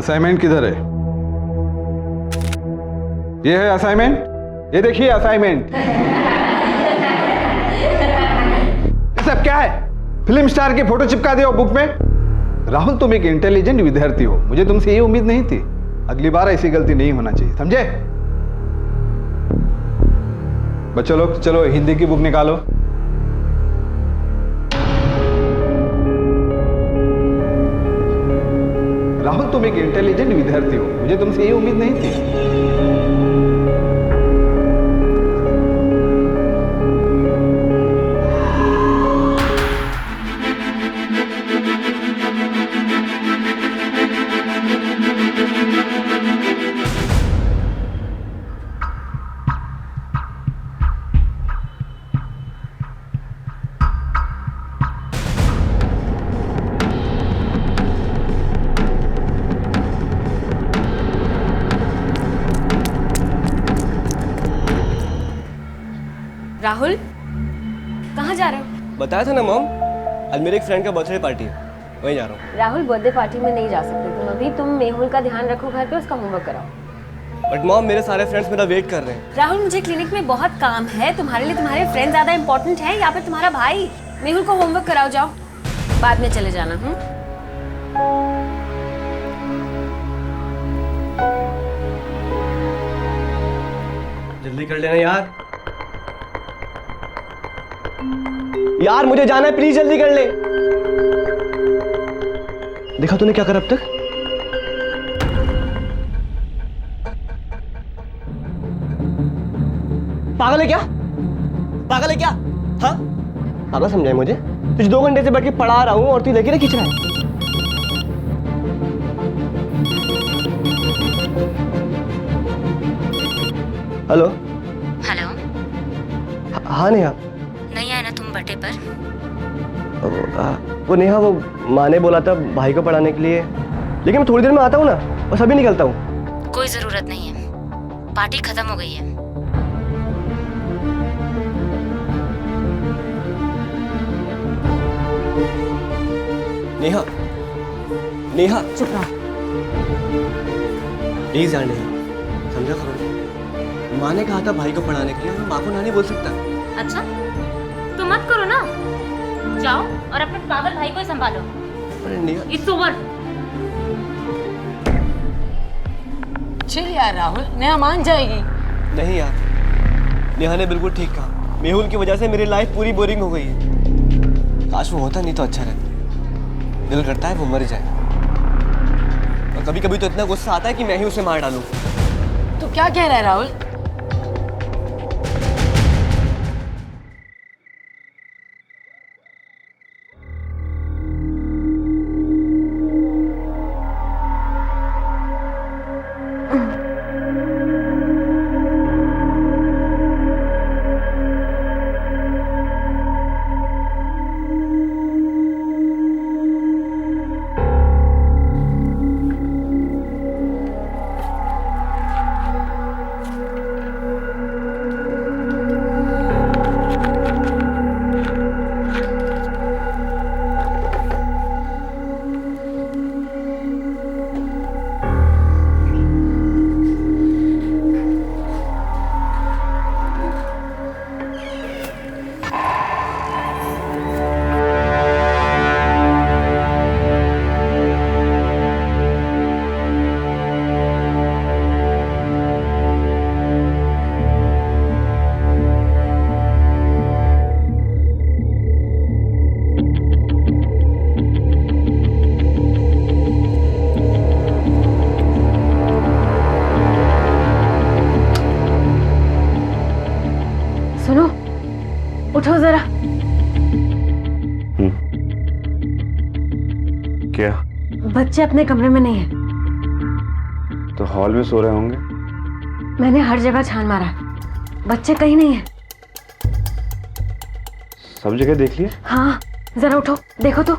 Assignment किधर है? ये है असाइनमेंट, ये देखिए असाइनमेंट। ये सब क्या है? फिल्म स्टार की फोटो चिपका दिया बुक में। राहुल, तुम एक इंटेलिजेंट विद्यार्थी हो, मुझे तुमसे ये उम्मीद नहीं थी। अगली बार ऐसी गलती नहीं होना चाहिए, समझे? बच्चों लोग चलो हिंदी की बुक निकालो। राहुल, तुम एक इंटेलिजेंट विद्यार्थी हो, मुझे तुमसे ये उम्मीद नहीं थी। राहुल, कहाँ जा रहे हो? बताया था ना मॉम, आज मेरे एक फ्रेंड का बर्थडे पार्टी है, वहीं जा रहा हूँ। राहुल, बर्थडे पार्टी में नहीं जा सकते तुम अभी। तुम मेहुल का ध्यान रखो, घर पे उसका होमवर्क कराओ। बट मॉम, मेरे सारे फ्रेंड्स मेरा वेट कर रहे हैं। राहुल, मुझे क्लिनिक में बहुत काम है। तुम्हारे लिए तुम्हारे फ्रेंड ज्यादा इंपॉर्टेंट है या फिर तुम्हारा भाई? मेहुल को होमवर्क कराओ, जाओ, बाद में चले जाना। जल्दी कर लेना यार। यार मुझे जाना है, प्लीज जल्दी कर ले। देखा तूने क्या करा अब तक? पागल है क्या? पागल है क्या? हाँ, पागल समझाए मुझे? तुझे 2 घंटे से बैठ के पढ़ा रहा हूं और तू लेके ना खींच रहा है। Hello hello. हाँ नेहा। नहीं आए ना तुम बर्थडे पर? वो नेहा, वो माँ ने बोला था भाई को पढ़ाने के लिए, लेकिन मैं थोड़ी देर में आता हूँ ना, बस अभी निकलता हूँ। कोई जरूरत नहीं है, पार्टी खत्म हो गई है। नेहा, नेहा चुप रहो। प्लीज यार नेहा, समझा करो। माँ ने कहा था भाई को पढ़ाने के लिए, मैं माँ को ना नहीं बोल सकता। अच्छा, तो मत करो ना, जाओ और अपने पागल भाई को संभालो। अरे नेहा, इट्स ओवर। चिल यार राहुल, नेहा मान जाएगी। नहीं यार, नेहा ने बिल्कुल ठीक कहा। मेहुल की वजह से मेरी लाइफ पूरी बोरिंग हो गई है। काश वो होता नहीं तो अच्छा रहता। दिल करता है वो मर जाए, और कभी कभी तो इतना गुस्सा आता है कि मैं ही उसे मार डालूं। तो क्या कह रहा है राहुल? सुनो, उठो जरा। क्या? बच्चे अपने कमरे में नहीं है। तो हॉल में सो रहे होंगे। मैंने हर जगह छान मारा, बच्चे कहीं नहीं है। सब जगह देख लिए? हाँ, जरा उठो, देखो तो।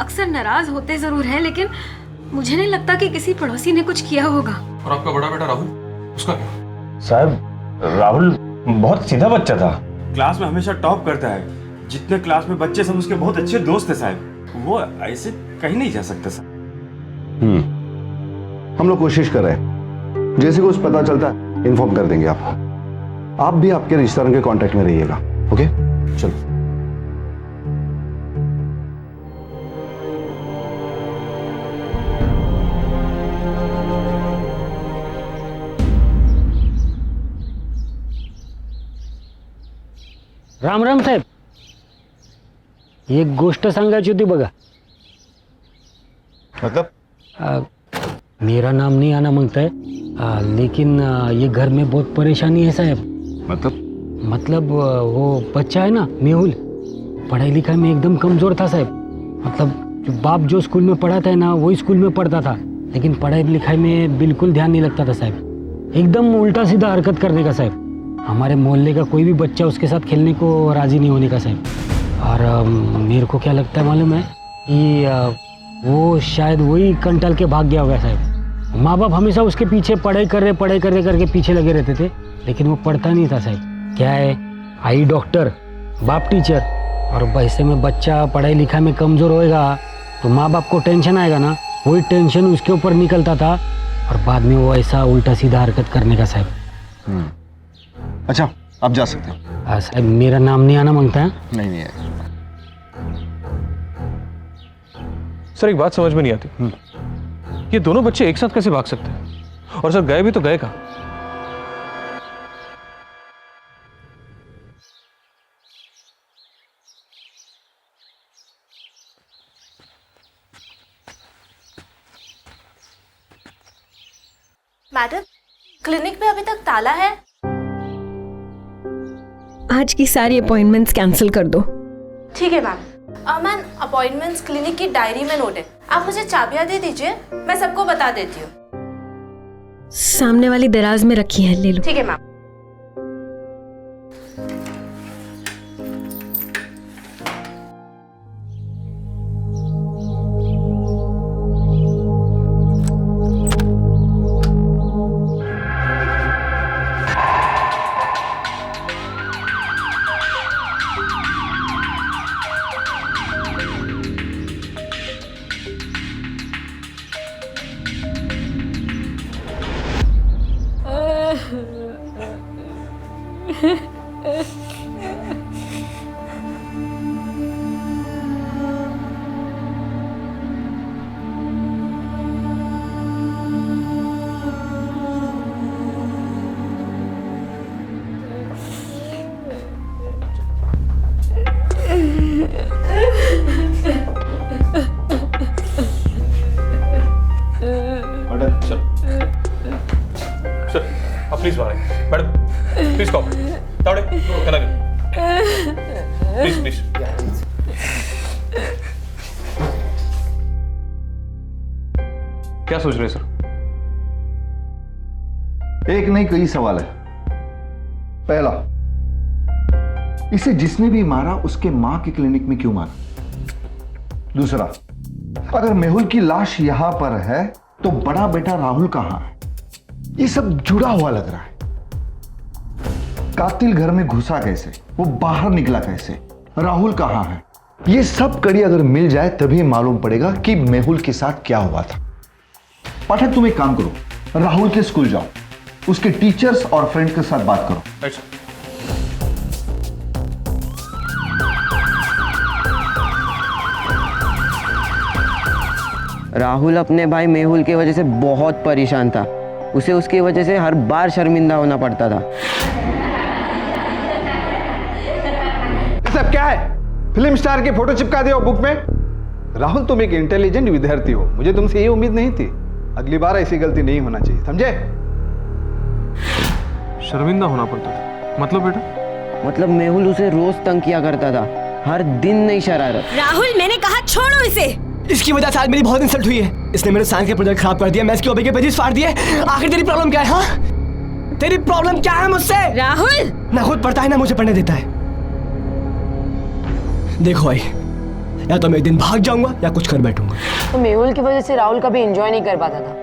अक्सर नाराज होते जरूर है, लेकिन मुझे नहीं लगता कि किसी पड़ोसी ने कुछ किया होगा। और आपका बड़ा बेटा राहुल, उसका क्या? साहब राहुल बहुत सीधा बच्चा था, क्लास में हमेशा टॉप करता है। जितने क्लास में बच्चे सब उसके बहुत अच्छे दोस्त है साहब। वो ऐसे कहीं नहीं जा सकता साहब। हम लोग कोशिश कर रहे हैं, जैसे कुछ पता चलता है इन्फॉर्म कर देंगे आपको। आप भी आपके रिश्तेदारों के कांटेक्ट में रहिएगा। ओके, चलो। राम राम साहेब, एक गोष्ट सांगायची होती बघा। मतलब मेरा नाम नहीं आना मांगता है, लेकिन ये घर में बहुत परेशानी है साहब। मतलब वो बच्चा है ना मेहुल, पढ़ाई लिखाई में एकदम कमज़ोर था साहब। मतलब जो बाप जो स्कूल में पढ़ाता है ना, वही स्कूल में पढ़ता था, लेकिन पढ़ाई लिखाई में बिल्कुल ध्यान नहीं लगता था साहब। एकदम उल्टा सीधा हरकत करने का साहब। हमारे मोहल्ले का कोई भी बच्चा उसके साथ खेलने को राज़ी नहीं होने का साहब। और मेरे को क्या लगता है मालूम है कि वो शायद वही कंटाल के भाग गया होगा साहब। माँ बाप हमेशा उसके पीछे पढ़ाई करके पीछे लगे रहते थे, लेकिन वो पढ़ता नहीं था साहब। क्या है, आई डॉक्टर, बाप टीचर, और वैसे में बच्चा पढ़ाई लिखाई में कमज़ोर होएगा तो माँ बाप को टेंशन आएगा ना, वही टेंशन उसके ऊपर निकलता था और बाद में वो ऐसा उल्टा सीधा हरकत करने का साहब। अच्छा, आप जा सकते हैं। साहब मेरा नाम नहीं आना मांगता है। नहीं सर एक बात समझ में नहीं आती, ये दोनों बच्चे एक साथ कैसे भाग सकते हैं? और सर गए भी तो गए कहाँ? मैडम, क्लिनिक में अभी तक ताला है। आज की सारी अपॉइंटमेंट्स कैंसिल कर दो। ठीक है मैम। मैम, अपॉइंटमेंट्स क्लिनिक की डायरी में नोट है। आप मुझे चाबियां दे दीजिए, मैं सबको बता देती हूँ। सामने वाली दराज में रखी है, ले लो। ठीक है ma'am. Please madam, please cop Tawde कना प्लीज प्लीज। क्या सोच रहे हैं सर? एक नहीं कई सवाल है। पहला, इसे जिसने भी मारा उसके मां की क्लिनिक में क्यों मारा? दूसरा, अगर मेहुल की लाश यहां पर है तो बड़ा बेटा राहुल कहां है? ये सब जुड़ा हुआ लग रहा है। कातिल घर में घुसा कैसे, वो बाहर निकला कैसे, राहुल कहां है? ये सब कड़ी अगर मिल जाए तभी मालूम पड़ेगा कि मेहुल के साथ क्या हुआ था। पाठक, तुम एक काम करो, राहुल के स्कूल जाओ, उसके टीचर्स और फ्रेंड के साथ बात करो। राहुल अपने भाई मेहुल की वजह से बहुत परेशान था। उसे उसकी वजह से हर बार शर्मिंदा होना पड़ता था। ये सब क्या है? फिल्म स्टार की फोटो चिपका दिया बुक में। राहुल, तुम एक इंटेलिजेंट विद्यार्थी हो, मुझे तुमसे ये उम्मीद नहीं थी। अगली बार ऐसी गलती नहीं होना चाहिए, समझे? शर्मिंदा होना पड़ता था मतलब बेटा? मतलब मेहुल उसे रोज तंग किया करता था, हर दिन नई शरारत। राहुल, मैंने कहा छोड़ो इसे। इसकी वजह से आज मेरी बहुत इंसल्ट हुई है। इसने मेरे साइंस के प्रोजेक्ट खराब कर दिया, मैथ्स की ओबी के पेजेस फाड़ दिए। आखिर तेरी प्रॉब्लम क्या है? हाँ, तेरी प्रॉब्लम क्या है मुझसे? राहुल, ना खुद पढ़ता है ना मुझे पढ़ने देता है। देखो भाई, या तो मैं एक दिन भाग जाऊंगा या कुछ कर बैठूंगा। तो मेहुल की वजह से राहुल कभी एंजॉय नहीं कर पाता था,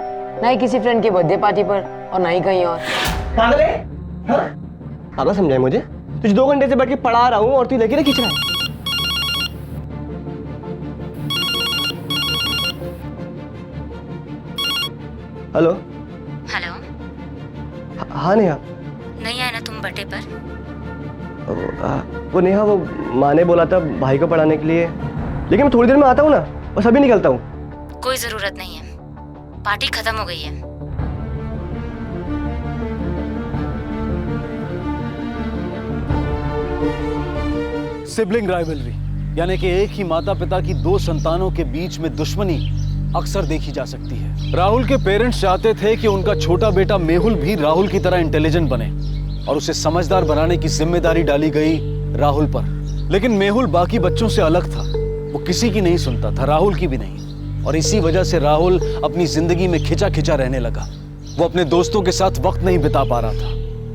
ना ही किसी फ्रेंड के बर्थडे पार्टी पर और ना ही कहीं और। पागल है? पागल समझाए मुझे? तुझे 2 घंटे से बैठ के पढ़ा रहा हूँ और तू लगी ना खींच रहा है। Hello hello. हाँ नेहा। नहीं आए ना तुम बर्थडे पर? वो नेहा, वो माँ ने बोला था भाई को पढ़ाने के लिए, लेकिन मैं थोड़ी देर में आता हूँ ना, बस अभी निकलता हूँ। कोई जरूरत नहीं है, पार्टी खत्म हो गई है। सिबलिंग राइवलरी यानी कि एक ही माता पिता की 2 संतानों के बीच में दुश्मनी अक्सर देखी जा सकती है। राहुल के पेरेंट्स चाहते थे कि उनका छोटा बेटा मेहुल भी राहुल की तरह इंटेलिजेंट बने और उसे समझदार बनाने की जिम्मेदारी डाली गई राहुल पर। लेकिन मेहुल बाकी बच्चों से अलग था, वो किसी की नहीं सुनता था, राहुल की भी नहीं। और इसी वजह से राहुल अपनी जिंदगी में खिंचा खिंचा रहने लगा। वो अपने दोस्तों के साथ वक्त नहीं बिता पा रहा था,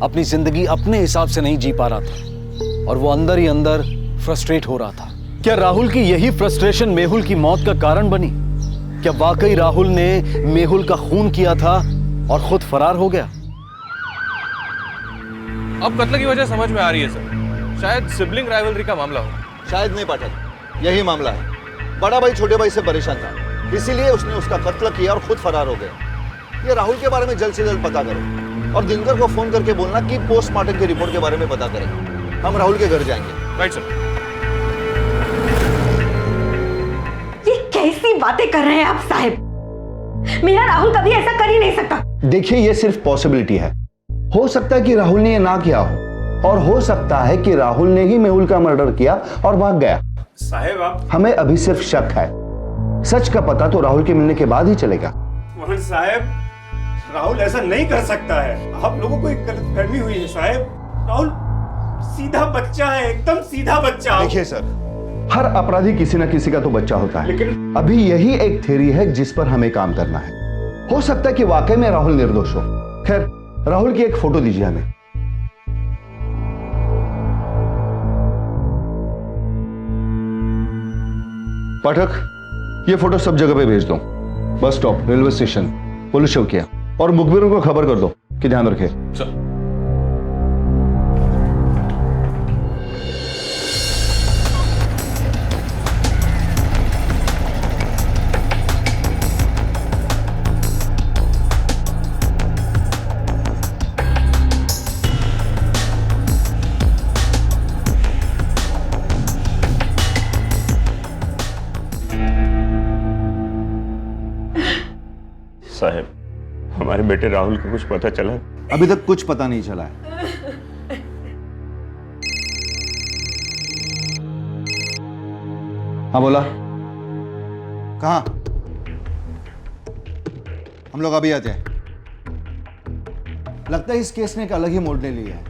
अपनी जिंदगी अपने हिसाब से नहीं जी पा रहा था और वो अंदर ही अंदर फ्रस्ट्रेट हो रहा था। क्या राहुल की यही फ्रस्ट्रेशन मेहुल की मौत का कारण बनी? क्या वाकई राहुल ने मेहुल का खून किया था और खुद फरार हो गया? अब कत्ल की वजह समझ में आ रही है सर, शायद सिबलिंग राइवलरी का मामला हो। शायद नहीं पाठक, यही मामला है। बड़ा भाई छोटे भाई से परेशान था, इसीलिए उसने उसका कत्ल किया और खुद फरार हो गया। ये राहुल के बारे में जल्द से जल्द पता करो और दिनकर को फोन करके बोलना कि पोस्टमार्टम की रिपोर्ट के बारे में पता करें। हम राहुल के घर जाएंगे। Right sir. ये कैसी बातें कर रहे हैं आप साहब? मेरा राहुल कभी ऐसा कर ही नहीं सकता। देखिए, ये सिर्फ पॉसिबिलिटी है। हो सकता है कि राहुल ने ये ना किया हो और हो सकता है कि राहुल ने ही मेहुल का मर्डर किया और भाग गया। साहब आप, हमें अभी सिर्फ शक है, सच का पता तो राहुल के मिलने के बाद ही चलेगा। मोहन साहब, राहुल ऐसा नहीं कर सकता है। आप लोगों को एक गलतफहमी हुई है साहब। राहुल सीधा बच्चा है, एकदम सीधा बच्चा। देखिए सर, हर अपराधी किसी ना किसी का तो बच्चा होता है, लेकिन अभी यही एक थ्योरी है जिस पर हमें काम करना है। हो सकता है कि वाकई में राहुल निर्दोष हो। खैर, राहुल की एक फोटो दीजिए हमें। पाठक, ये फोटो सब जगह पे भेज दो, bus stop, railway station, police चौकिया, और मुखबिरों को खबर कर दो कि ध्यान रखे। सर। साहब, हमारे बेटे राहुल को कुछ पता चला? अभी तक कुछ पता नहीं चला है। हाँ बोला, कहाँ? हम लोग अभी आते हैं। लगता है इस केस ने एक अलग ही मोड़ ले लिया है।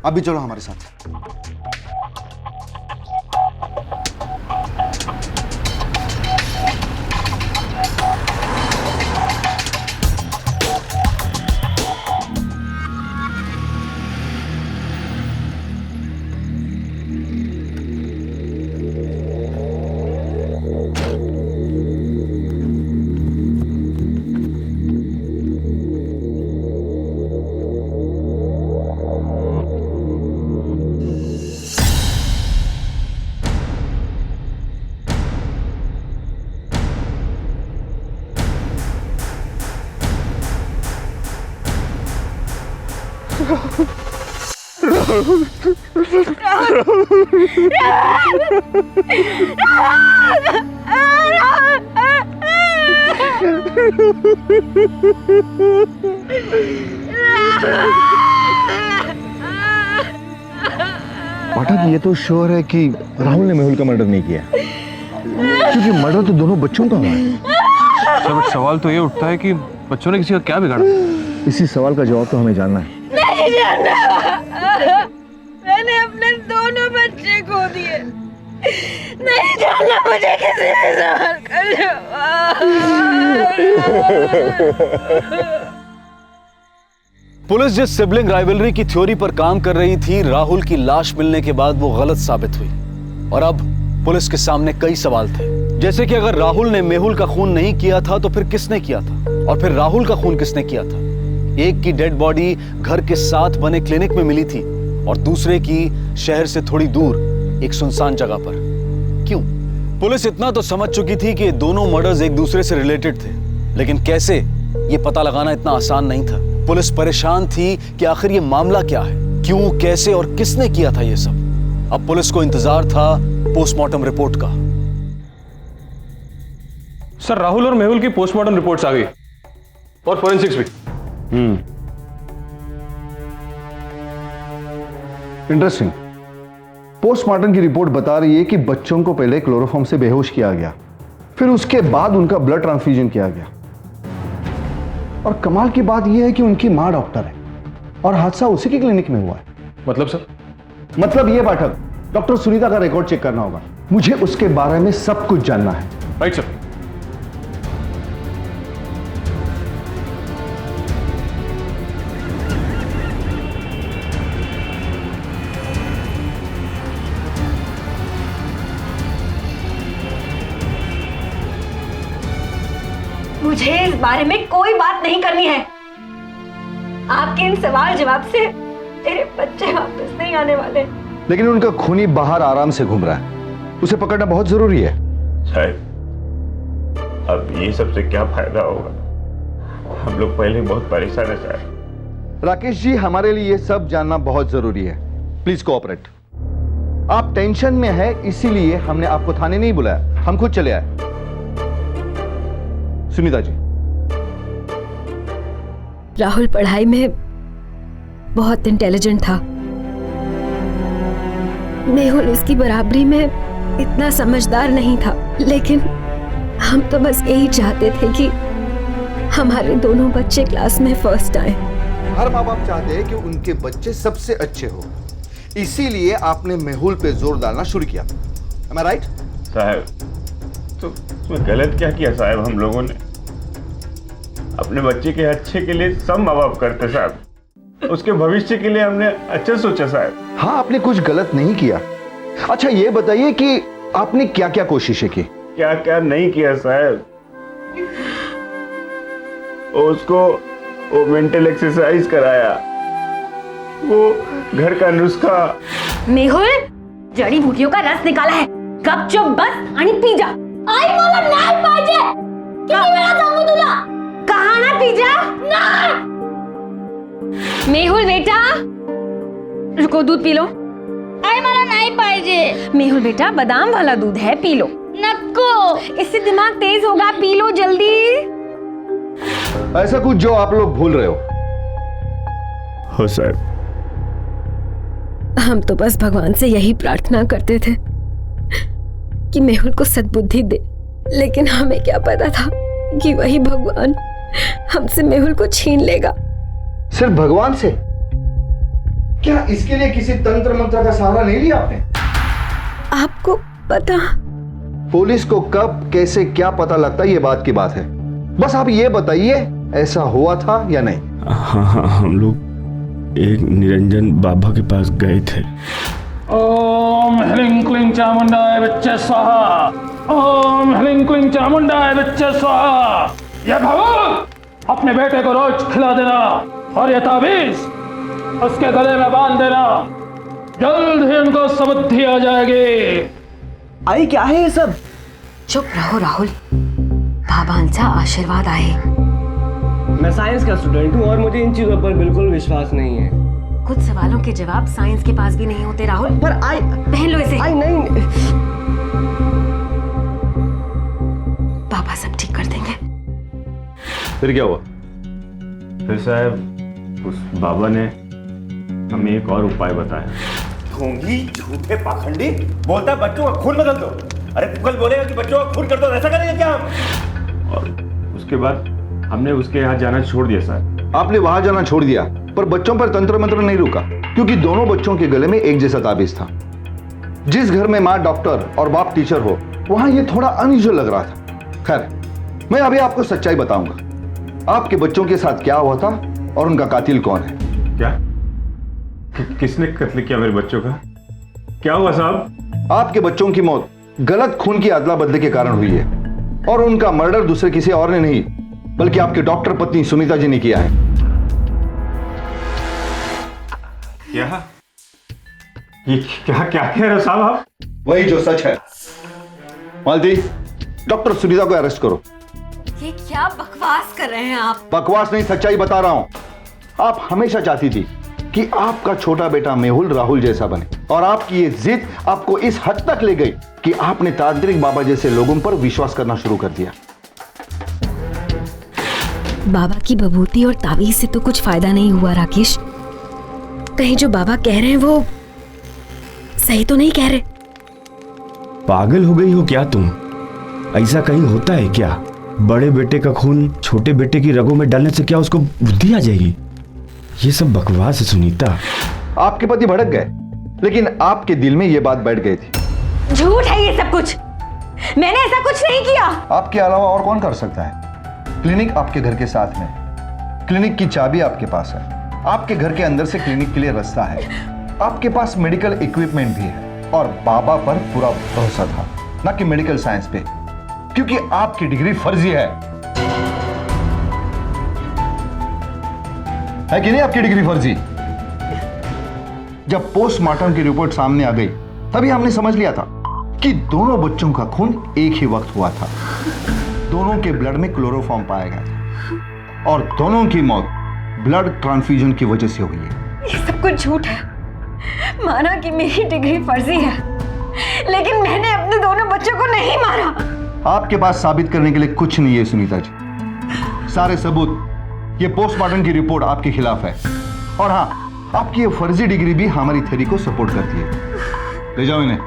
अभी चलो हमारे साथ। पाठक, ये तो श्योर है कि राहुल ने मेहुल का मर्डर नहीं किया, क्योंकि मर्डर तो दोनों बच्चों का हुआ है। सर, सवाल तो ये उठता है कि बच्चों ने किसी का क्या बिगाड़ा? इसी सवाल का जवाब तो हमें जानना है। नहीं जानना, मैंने अपने दोनों बच्चे खो दिए। नहीं जानना मुझे किसी ने सवाल का जवाब। पुलिस जिस सिबलिंग राइवलरी की थ्योरी पर काम कर रही थी, राहुल की लाश मिलने के बाद वो गलत साबित हुई। और अब पुलिस के सामने कई सवाल थे, जैसे कि अगर राहुल ने मेहुल का खून नहीं किया था तो फिर किसने किया था, और फिर राहुल का खून किसने किया था। एक की डेड बॉडी घर के साथ बने क्लिनिक में मिली थी और दूसरे की शहर से थोड़ी दूर एक सुनसान जगह पर। क्यों? पुलिस इतना तो समझ चुकी थी कि दोनों मर्डर्स एक दूसरे से रिलेटेड थे, लेकिन कैसे, ये पता लगाना इतना आसान नहीं था। पुलिस परेशान थी कि आखिर ये मामला क्या है, क्यों, कैसे और किसने किया था ये सब। अब पुलिस को इंतजार था पोस्टमार्टम रिपोर्ट का। सर, राहुल और मेहुल की पोस्टमार्टम रिपोर्ट्स आ गई और फोरेंसिक्स भी। इंटरेस्टिंग। पोस्टमार्टम की रिपोर्ट बता रही है कि बच्चों को पहले क्लोरोफॉर्म से बेहोश किया गया, फिर उसके बाद उनका ब्लड ट्रांसफ्यूजन किया गया। और कमाल की बात यह है कि उनकी मां डॉक्टर है और हादसा उसी की क्लिनिक में हुआ है। मतलब सर? मतलब ये पाठक, डॉक्टर सुनीता का रिकॉर्ड चेक करना होगा, मुझे उसके बारे में सब कुछ जानना है। Right sir. मुझे इस बारे में कोई बात नहीं करनी है। आपके इन सवाल जवाब से मेरे बच्चे वापस नहीं आने वाले। लेकिन उनका खूनी बाहर आराम से घूम रहा है, उसे पकड़ना बहुत जरूरी है। साहब, अब ये सबसे क्या फायदा होगा? हम लोग पहले बहुत परेशान है साहब। राकेश जी, हमारे लिए ये सब जानना बहुत जरूरी है। Please cooperate. आप टेंशन में है, इसीलिए हमने आपको थाने नहीं बुलाया, हम खुद चले आए। सुनीता जी। राहुल पढ़ाई में बहुत इंटेलिजेंट था। मेहुल उसकी बराबरी में इतना समझदार नहीं था, लेकिन हम तो बस यही चाहते थे कि हमारे दोनों बच्चे क्लास में फर्स्ट आए। हर माँ बाप चाहते हैं कि उनके बच्चे सबसे अच्छे हो, इसीलिए आपने मेहुल पे जोर डालना शुरू किया। Am I right? साहब, तो उसमें गलत क्या किया साहब? हम लोगों ने अपने बच्चे के अच्छे के लिए सब माँ बाप करते साहब, उसके भविष्य के लिए हमने अच्छा सोचा साहब। हाँ, आपने कुछ गलत नहीं किया। अच्छा ये बताइए कि आपने क्या क्या कोशिशें की? क्या क्या नहीं किया साहब? उसको वो मेंटल एक्सरसाइज कराया, वो घर का नुस्खा। मेहुल, जड़ी बूटियों का रस निकाला है, गपचूप बस आणि पी जा। आई मला नाही पाहिजे। किती वेळा सांगू तुला? कहा ना पी जा ना। मेहुल बेटा, रुको, दूध पी लो। आई मला नाही पाहिजे। मेहुल बेटा, बादाम वाला दूध है, पी लो। नको, इससे दिमाग तेज होगा, पी लो जल्दी। ऐसा कुछ जो आप लोग भूल रहे हो साहब। हम तो बस भगवान से यही प्रार्थना करते थे कि मेहुल को सद्बुद्धि दे, लेकिन हमें क्या पता था कि वही भगवान हमसे मेहुल को छीन लेगा। सिर्फ भगवान से? क्या इसके लिए किसी तंत्र मंत्र का सहारा नहीं लिया आपने? आपको पता? पुलिस को कब कैसे क्या पता लगता है, ये बात की बात है। बस आप ये बताइए, ऐसा हुआ था या नहीं? हाँ, हम लोग एक निरंजन बाबा के पास गए थे। ओम ह्रीं क्लीं चामुंडाय विच्चे स्वाहा। ओम ह्रीं क्लीं चामुंडाय विच्चे स्वाहा। ये भगवान, अपने बेटे को रोज खिला देना और ये ताबीज उसके गले में बांध देना, जल्द ही उनको समझी आ जाएगी। आई, क्या है ये सब? चुप रहो राहुल, बाबांचा आशीर्वाद आहे। मैं साइंस का स्टूडेंट हूँ और मुझे इन चीजों पर बिल्कुल विश्वास नहीं है। कुछ सवालों के जवाब साइंस के पास भी नहीं होते राहुल। पर आई, पहन लो इसे। आई नहीं। पापा सब ठीक कर देंगे। फिर क्या हुआ? फिर साहब, उस बाबा ने हमें एक और उपाय बताया। ढोंगी, झूठे पाखंडी, बोलता है बच्चों का खून बदल दो। अरे तू कल बोलेगा कि बच्चों का खून कर दो, ऐसा करेंगे क्या हम? और उसके बाद हमने उसके यहाँ जाना छोड़ दिया साहब। आपने वहां जाना छोड़ दिया, पर बच्चों पर तंत्र मंत्र नहीं रुका, क्योंकि दोनों बच्चों के गले में एक जैसा ताबीज था। जिस घर में माँ डॉक्टर और बाप टीचर हो, वहां ये थोड़ा अनयूजुअल लग रहा था। खैर, मैं अभी आपको सच्चाई बताऊंगा, आपके बच्चों के साथ क्या हुआ था और उनका कातिल कौन है। क्या? किसने कत्ल किया मेरे बच्चों का? क्या हुआ साहब? आपके बच्चों की मौत गलत खून की अदला बदले के कारण हुई है और उनका मर्डर दूसरे किसी और ने नहीं बल्कि आपकी डॉक्टर पत्नी सुनीता जी ने किया है। क्या? ये क्या क्या कह रहे हो साहब आप? वही जो सच है। मालती, डॉक्टर सुनीता को अरेस्ट करो। ये क्या बकवास कर रहे हैं आप? बकवास नहीं, सच्चाई बता रहा हूं। आप हमेशा चाहती थी कि आपका छोटा बेटा मेहुल राहुल जैसा बने और आपकी ये जिद आपको इस हद तक ले गई कि आपने तांत्रिक बाबा जैसे लोगों पर विश्वास करना शुरू कर दिया। बाबा की बबूती और तावीज से तो कुछ फायदा नहीं हुआ राकेश। कहीं जो बाबा कह रहे हैं वो सही तो नहीं कह रहे? पागल हो गई हो क्या तुम? ऐसा कहीं होता है क्या? बड़े बेटे का खून छोटे बेटे की रगों में डालने से क्या उसको बुद्धि आ जाएगी? ये सब बकवास है सुनीता। आपके पति भड़क गए लेकिन आपके दिल में यह बात बैठ गई थी। झूठ है ये सब कुछ। मैंने ऐसा कुछ नहीं किया। आपके अलावा और कौन कर सकता है? क्लिनिक आपके घर के साथ में, क्लिनिक की चाबी आपके पास है, आपके घर के अंदर से क्लिनिक के लिए रास्ता है, आपके पास मेडिकल इक्विपमेंट भी है और बाबा पर पूरा भरोसा था, ना कि मेडिकल साइंस पे, क्योंकि आपकी डिग्री फर्जी है कि नहीं? आपकी डिग्री फर्जी। जब पोस्टमार्टम की रिपोर्ट सामने आ गई तभी हमने समझ लिया था कि दोनों बच्चों का खून एक ही वक्त हुआ था, दोनों के ब्लड में क्लोरोफॉर्म पाया गया था और दोनों की मौत ब्लड ट्रांसफ्यूजन की वजह से हुई है। ये सब कुछ झूठ है। माना कि मेरी डिग्री फर्जी है लेकिन मैंने अपने दोनों बच्चों को नहीं मारा। आपके पास साबित करने के लिए कुछ नहीं है सुनीता जी। सारे सबूत, ये पोस्टमार्टम की रिपोर्ट आपके खिलाफ है और हाँ, आपकी ये फर्जी डिग्री भी हमारी थ्योरी को सपोर्ट करती है। ले जाओ इन्हें।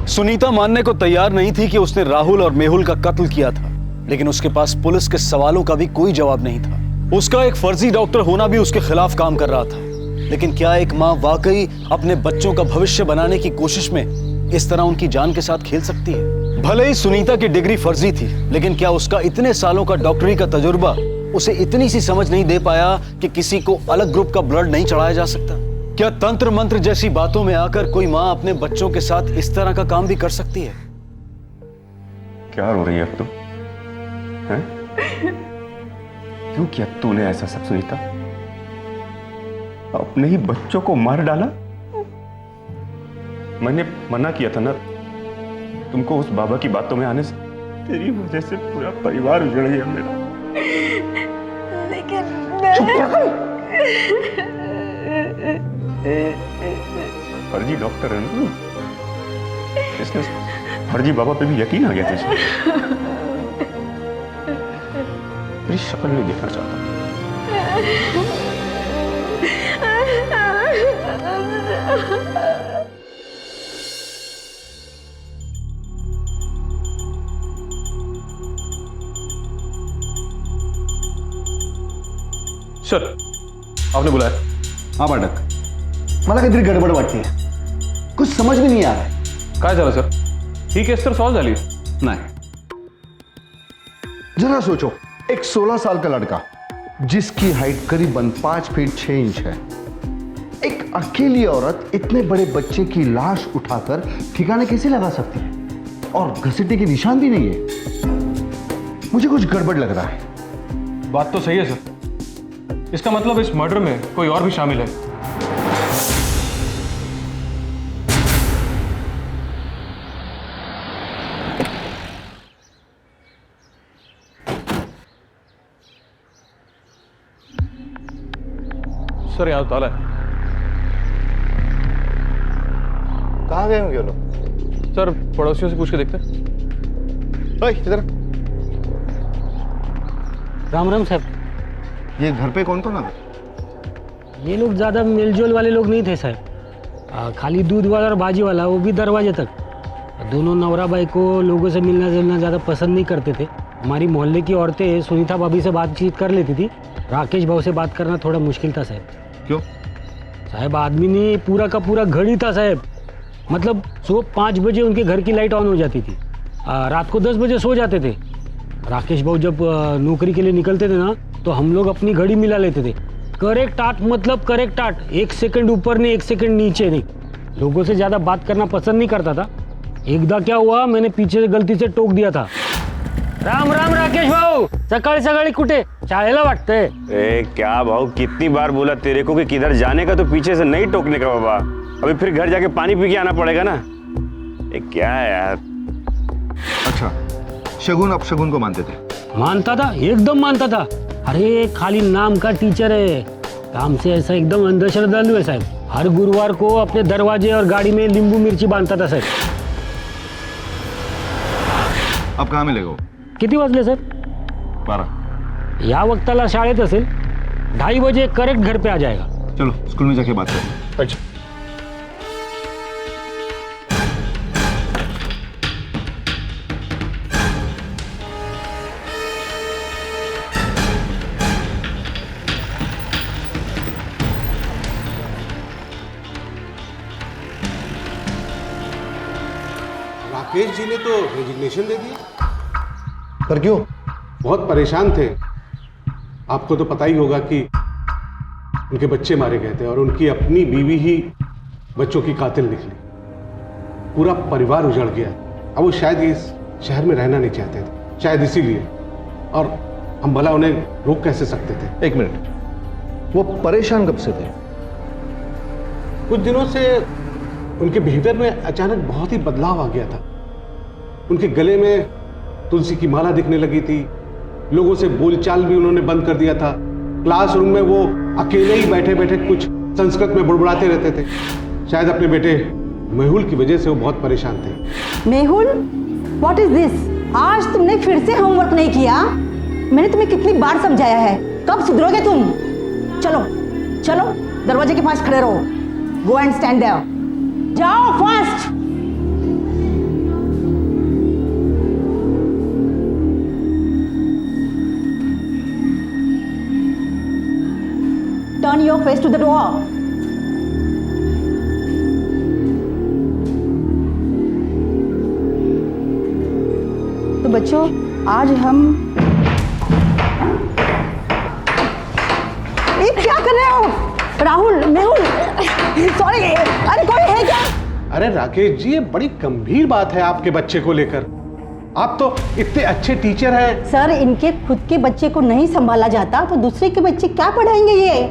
सुनीता मानने को तैयार नहीं थी कि उसने राहुल और मेहुल का कत्ल किया था, लेकिन उसके पास पुलिस के सवालों का भी कोई जवाब नहीं था। उसका एक फर्जी डॉक्टर होना भी उसके खिलाफ काम कर रहा था। लेकिन क्या एक माँ वाकई अपने बच्चों का भविष्य बनाने की कोशिश में इस तरह उनकी जान के साथ खेल सकती है? भले ही सुनीता की डिग्री फर्जी थी, लेकिन क्या उसका इतने सालों का डॉक्टरी का तजुर्बा उसे इतनी सी समझ नहीं दे पाया कि किसी को अलग ग्रुप का ब्लड नहीं चढ़ाया जा सकता? क्या तंत्र मंत्र जैसी बातों में आकर कोई माँ अपने बच्चों के साथ इस तरह का काम भी कर सकती है? क्या रो रही है अब तुम? क्यों किया तूने ऐसा सब सुनीता? अपने ही बच्चों को मार डाला? मैंने मना किया था ना तुमको उस बाबा की बातों में आने से। तेरी वजह से पूरा परिवार उजड़ गया मेरा। लेकिन फर्जी डॉक्टर है ना, इसलिए फर्जी बाबा पे भी यकीन आ गया तुझे। तेरी शक्ल नहीं देखना चाहता। सर, आपने बुलाया? हाँ पाठक, मला काहीतरी गडबड वाटते, कुछ समझ में नहीं आ रहा है। काय झालं सर? ही केस तर सॉल्व झाली नहीं। जरा सोचो, एक 16 साल का लड़का जिसकी हाइट करीबन 5 फीट 6 इंच है, एक अकेली औरत इतने बड़े बच्चे की लाश उठाकर ठिकाने कैसे लगा सकती है? और घसीटने के निशान भी नहीं है। मुझे कुछ गड़बड़ लग रहा है। बात तो सही है सर, इसका मतलब इस मर्डर में कोई और भी शामिल है। सर यहाँ ताला है। कहाँ गए होंगे वो लोग? सर पड़ोसियों से पूछ के देखते हैं। इधर। राम राम साहब। ये घर पे कौन कौन आ? ये लोग ज़्यादा मिलजुल वाले लोग नहीं थे साहब, खाली दूध वाला और भाजी वाला, वो भी दरवाजे तक। दोनों नवरा भाई को लोगों से मिलना जुलना ज़्यादा पसंद नहीं करते थे। हमारी मोहल्ले की औरतें सुनीता भाभी से बातचीत कर लेती थी, राकेश भाव से बात करना थोड़ा मुश्किल था साहब। क्यों? साहब आदमी ने पूरा का पूरा घड़ी था साहब, मतलब सुबह 5 बजे उनके घर की लाइट ऑन हो जाती थी, रात को 10 बजे सो जाते थे। राकेश भाऊ जब नौकरी के लिए निकलते थे ना, तो हम लोग अपनी घड़ी मिला लेते थे। करेक्ट आठ मतलब करेक्ट आठ, 1 सेकंड ऊपर नहीं 1 सेकंड नीचे नहीं। लोगों से ज्यादा बात करना पसंद नहीं करता था। एकदा क्या हुआ, मैंने पीछे से गलती से टोक दिया था। राम राम राकेश भाऊ, सकाळी सकाळी कुठे शाळेला वाटतंय? ए क्या भाऊ, कितनी बार बोला तेरे को कि किधर जाने का तो पीछे से नहीं टोकने का बाबा। अभी फिर घर जाके पानी पी के आना पड़ेगा ना। ये क्या है यार। अच्छा, शगुन अपशगुन को मानते थे? मानता था, एकदम मानता था। अरे खाली नाम का टीचर है, काम से ऐसा एकदम अंधश्रद्धालु है साहब। हर गुरुवार को अपने दरवाजे और गाड़ी में नींबू मिर्ची बांधता था साहब। अब कहाँ मिलेगा वो? किती वाजले सर? 12। या वक्ताला शाळेत असेल, 2:30 बजे करेक्ट घर पे आ जाएगा। चलो स्कूल में जाके बात करें। अच्छा। राकेश जी ने तो रेजिग्नेशन दे दिया। पर क्यों? बहुत परेशान थे। आपको तो पता ही होगा कि उनके बच्चे मारे गए थे और उनकी अपनी बीवी ही बच्चों की कातिल निकली। पूरा परिवार उजड़ गया। अब वो शायद इस शहर में रहना नहीं चाहते थे, शायद इसीलिए। और हम भला उन्हें रोक कैसे सकते थे? 1 मिनट, वो परेशान कब से थे? कुछ दिनों से उनके बिहेवियर में अचानक बहुत ही बदलाव आ गया था। उनके गले में तुलसी की माला दिखने लगी थी। लोगों से बोलचाल भी उन्होंने बंद कर दिया था। क्लासरूम में वो अकेले ही बैठे बैठे कुछ संस्कृत में बुड़बुड़ाते रहते थे। शायद अपने बेटे मेहुल की वजह से वो बहुत परेशान थे। Mehul, what is this? आज तुमने फिर से होमवर्क नहीं किया? मैंने तुम्हें कितनी बार समझाया है, कब सुधरोगे तुम? चलो चलो, दरवाजे के पास खड़े रहो। Go and stand there. जाओ fast. Turn your face to the door. तो बच्चों, आज हम ये क्या कर रहे हो? राहुल, मेहुल, सॉरी, अरे कोई है क्या? अरे राकेश जी, ये बड़ी गंभीर बात है आपके बच्चे को लेकर। आप तो इतने अच्छे टीचर हैं। सर, इनके खुद के बच्चे को नहीं संभाला जाता तो दूसरे के बच्चे क्या पढ़ाएंगे ये?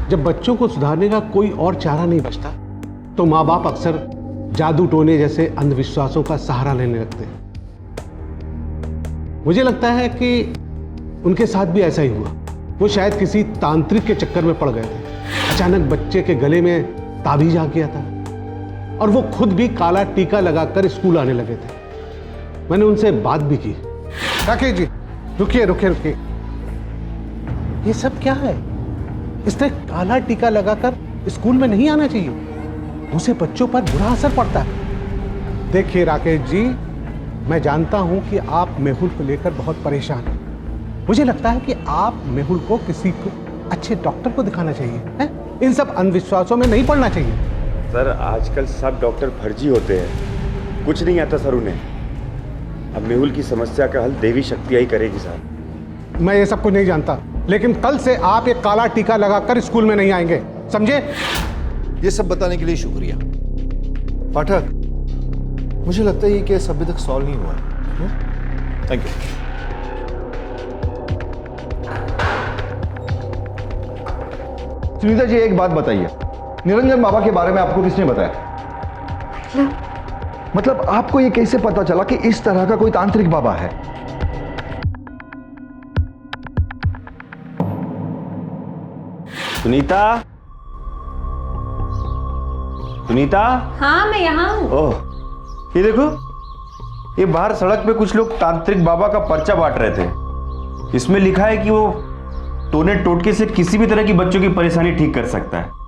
जब बच्चों को सुधारने का कोई और चारा नहीं बचता तो माँ बाप अक्सर जादू टोने जैसे अंधविश्वासों का सहारा लेने लगते हैं। मुझे लगता है कि उनके साथ भी ऐसा ही हुआ। वो शायद किसी तांत्रिक के चक्कर में पड़ गए थे। अचानक बच्चे के गले में ताबीज आ गया था और वो खुद भी काला टीका लगाकर स्कूल आने लगे थे। मैंने उनसे बात भी की। राकेश जी, रुकिए रुकिए रुकिए, ये सब क्या है? इसने काला टीका लगाकर स्कूल में नहीं आना चाहिए। उसे बच्चों पर बुरा असर पड़ता है। देखिए राकेश जी, मैं जानता हूं कि आप मेहुल को लेकर बहुत परेशान हैं। मुझे लगता है कि आप मेहुल को किसी को अच्छे डॉक्टर को दिखाना चाहिए, है? इन सब अंधविश्वासों में नहीं पड़ना चाहिए। सर, आजकल सब डॉक्टर फर्जी होते हैं, कुछ नहीं आता सर उन्हें। अब मेहुल की समस्या का हल देवी शक्ति ही करेगी सर। मैं ये सब कुछ नहीं जानता, लेकिन कल से आप एक काला टीका लगाकर स्कूल में नहीं आएंगे, समझे? ये सब बताने के लिए शुक्रिया। पाठक, मुझे लगता है ये केस अभी तक सॉल्व नहीं हुआ है। Thank you. सुनीता जी, एक बात बताइए, निरंजन बाबा के बारे में आपको किसने बताया? मतलब आपको ये कैसे पता चला कि इस तरह का कोई तांत्रिक बाबा है? सुनीता, सुनीता। हाँ, मैं यहाँ हूँ। ओह, ये देखो, ये बाहर सड़क पे कुछ लोग तांत्रिक बाबा का पर्चा बांट रहे थे। इसमें लिखा है कि वो टोने टोटके से किसी भी तरह की बच्चों की परेशानी ठीक कर सकता है।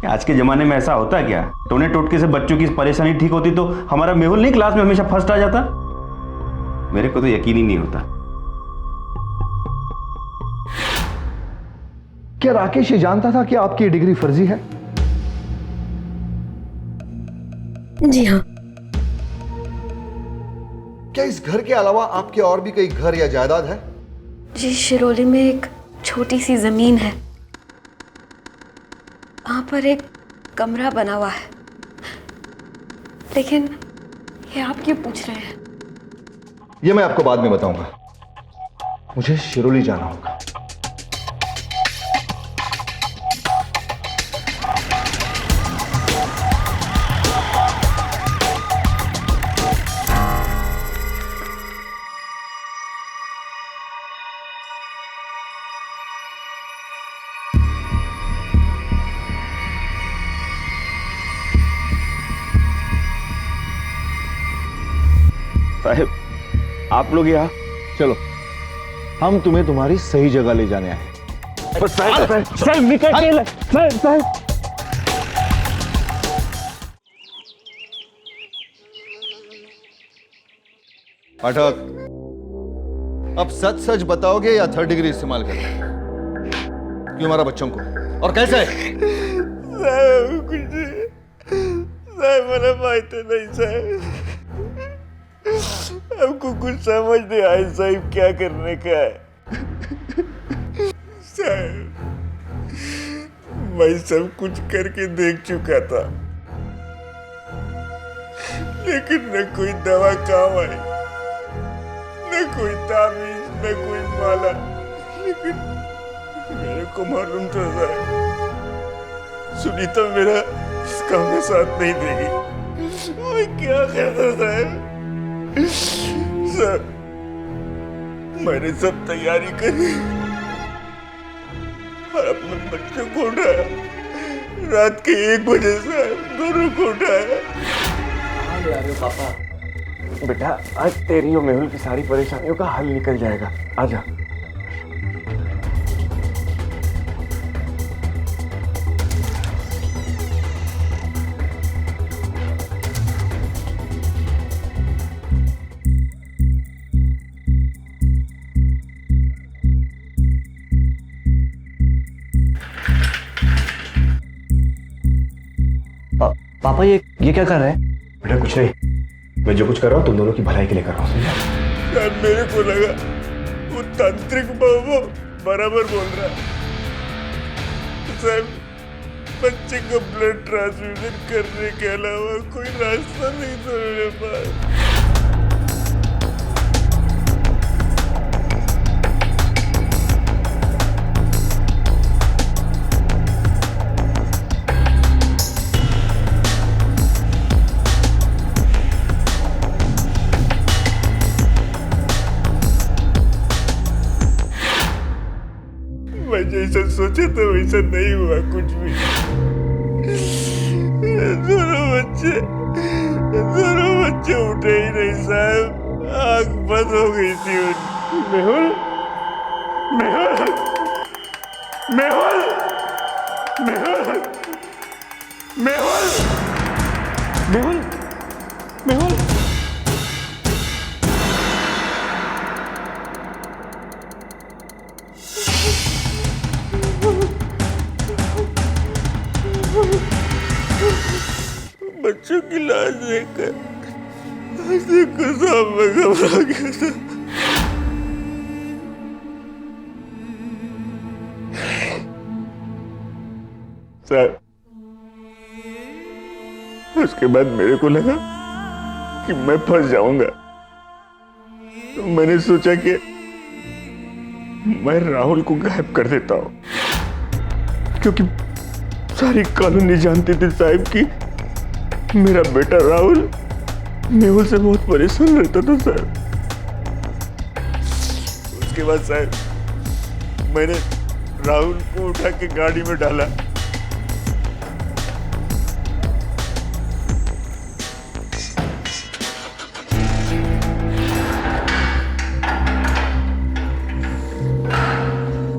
आज के जमाने में ऐसा होता है क्या? टोने टोटके से बच्चों की परेशानी ठीक होती तो हमारा मेहुल नहीं क्लास में हमेशा फर्स्ट आ जाता? मेरे को तो यकीन ही नहीं होता। क्या राकेश ये जानता था कि आपकी डिग्री फर्जी है? जी हाँ। क्या इस घर के अलावा आपके और भी कोई घर या जायदाद है? जी, शिरोली में एक छोटी सी जमीन है, वहां पर एक कमरा बना हुआ है। लेकिन ये आप क्यों पूछ रहे हैं? ये मैं आपको बाद में बताऊंगा। मुझे शिरोली जाना होगा। साहब, आप लोग यहाँ चलो, हम तुम्हें तुम्हारी सही जगह ले जाने आए। पाठक, अब सच सच बताओगे या थर्ड डिग्री इस्तेमाल करोगे? क्यों मारा बच्चों को और कैसे? साहब मला माहिती नहीं साहब, हमको कुछ समझ नहीं आया साहब क्या करने का है। साहब मैं सब कुछ करके देख चुका था, लेकिन न कोई दवा काम आई, न कोई ताबीज, न कोई माला। लेकिन मेरे को मालूम था साहब, सुनीता मेरा इस काम में साथ नहीं देगी। मैं क्या करता साहब? सर, मैंने सब तैयारी करी और अपने बच्चों को उठाया। रात के 1 बजे से दोनों को उठाया। कहाँ ले पापा? बेटा, आज तेरी और मेहुल की सारी परेशानियों का हल निकल जाएगा। आजा। पापा ये क्या कर रहे हैं? बेटा कुछ नहीं, मैं जो कुछ कर रहा हूँ तुम दोनों की भलाई के लिए कर रहा हूँ। यार मेरे को लगा वो तांत्रिक बाबू बराबर बोल रहा है। साहब, बच्चे को ब्लड ट्रांसफ्यूजन करने के अलावा कोई रास्ता नहीं था मेरे पास। जैसा सोचा था वैसा नहीं हुआ कुछ भी। दोनों बच्चे उठे ही नहीं साहब, आंख बंद हो गई थी उनकी। मेहुल, मेहुल, मेहुल, मेहुल, मेहुल, मेहुल, मेहुल। बच्चों की लाश देखकर मैं घबरा गया था। सर, उसके बाद मेरे को लगा कि मैं फंस जाऊंगा, तो मैंने सोचा कि मैं राहुल को गायब कर देता हूं, क्योंकि सारी कॉलोनी जानती थी साहब कि मेरा बेटा राहुल मेहुल से बहुत परेशान रहता था सर। उसके बाद साहब मैंने राहुल को उठा के गाड़ी में डाला।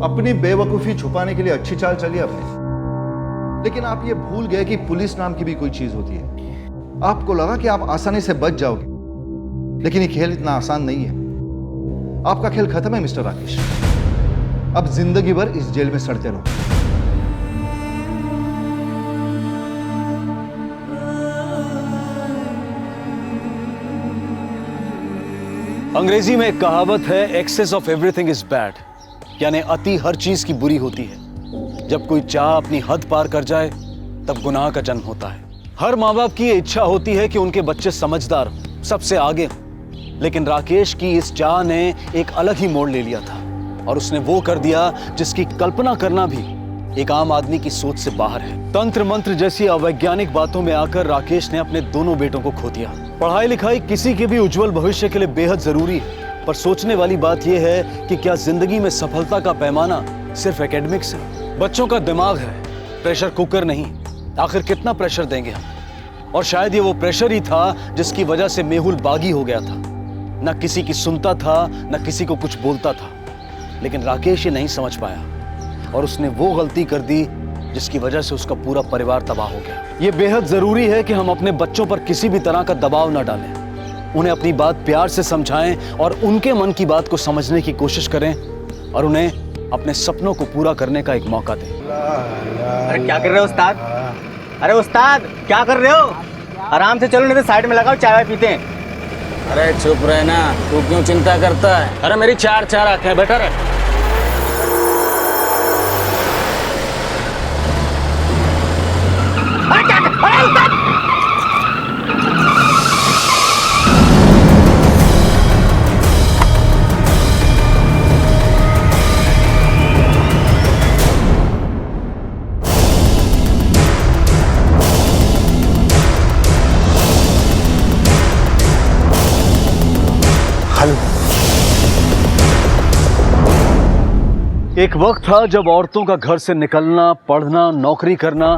अपनी बेवकूफी छुपाने के लिए अच्छी चाल चली आपने, लेकिन आप ये भूल गए कि पुलिस नाम की भी कोई चीज होती है। आपको लगा कि आप आसानी से बच जाओगे, लेकिन ये खेल इतना आसान नहीं है। आपका खेल खत्म है मिस्टर राकेश। अब जिंदगी भर इस जेल में सड़ते रहो। अंग्रेजी में एक कहावत है, excess of everything is bad. यानी अति हर चीज की बुरी होती है। जब कोई चाह अपनी हद पार कर जाए तब गुनाह का जन्म होता है। हर माँ बाप की ये इच्छा होती है कि उनके बच्चे समझदार हों, सबसे आगे हों। लेकिन राकेश की इस चाह ने एक अलग ही मोड़ ले लिया था और उसने वो कर दिया जिसकी कल्पना करना भी एक आम आदमी की सोच से बाहर है। तंत्र मंत्र जैसी अवैज्ञानिक बातों में आकर राकेश ने अपने दोनों बेटों को खो दिया। पढ़ाई लिखाई किसी के भी उज्जवल भविष्य के लिए बेहद जरूरी है, पर सोचने वाली बात यह है कि क्या जिंदगी में सफलता का पैमाना सिर्फ एकेडमिक्स है? बच्चों का दिमाग है, प्रेशर कुकर नहीं। आखिर कितना प्रेशर देंगे हम? और शायद ये वो प्रेशर ही था जिसकी वजह से मेहुल बागी हो गया था। न किसी की सुनता था, न किसी को कुछ बोलता था। लेकिन राकेश ये नहीं समझ पाया और उसने वो गलती कर दी जिसकी वजह से उसका पूरा परिवार तबाह हो गया। ये बेहद जरूरी है कि हम अपने बच्चों पर किसी भी तरह का दबाव न डालें, उन्हें अपनी बात प्यार से समझाएं और उनके मन की बात को समझने की कोशिश करें और उन्हें अपने सपनों को पूरा करने का एक मौका दें। अरे क्या कर रहे हो उस्ताद? अरे उस्ताद क्या कर रहे हो? आराम से चलो, नहीं तो साइड में लगाओ, चाय पीते हैं। अरे चुप रहना, तू क्यों चिंता करता है? अरे मेरी चार आंखें, बैठा रहे। एक वक्त था जब औरतों का घर से निकलना, पढ़ना, नौकरी करना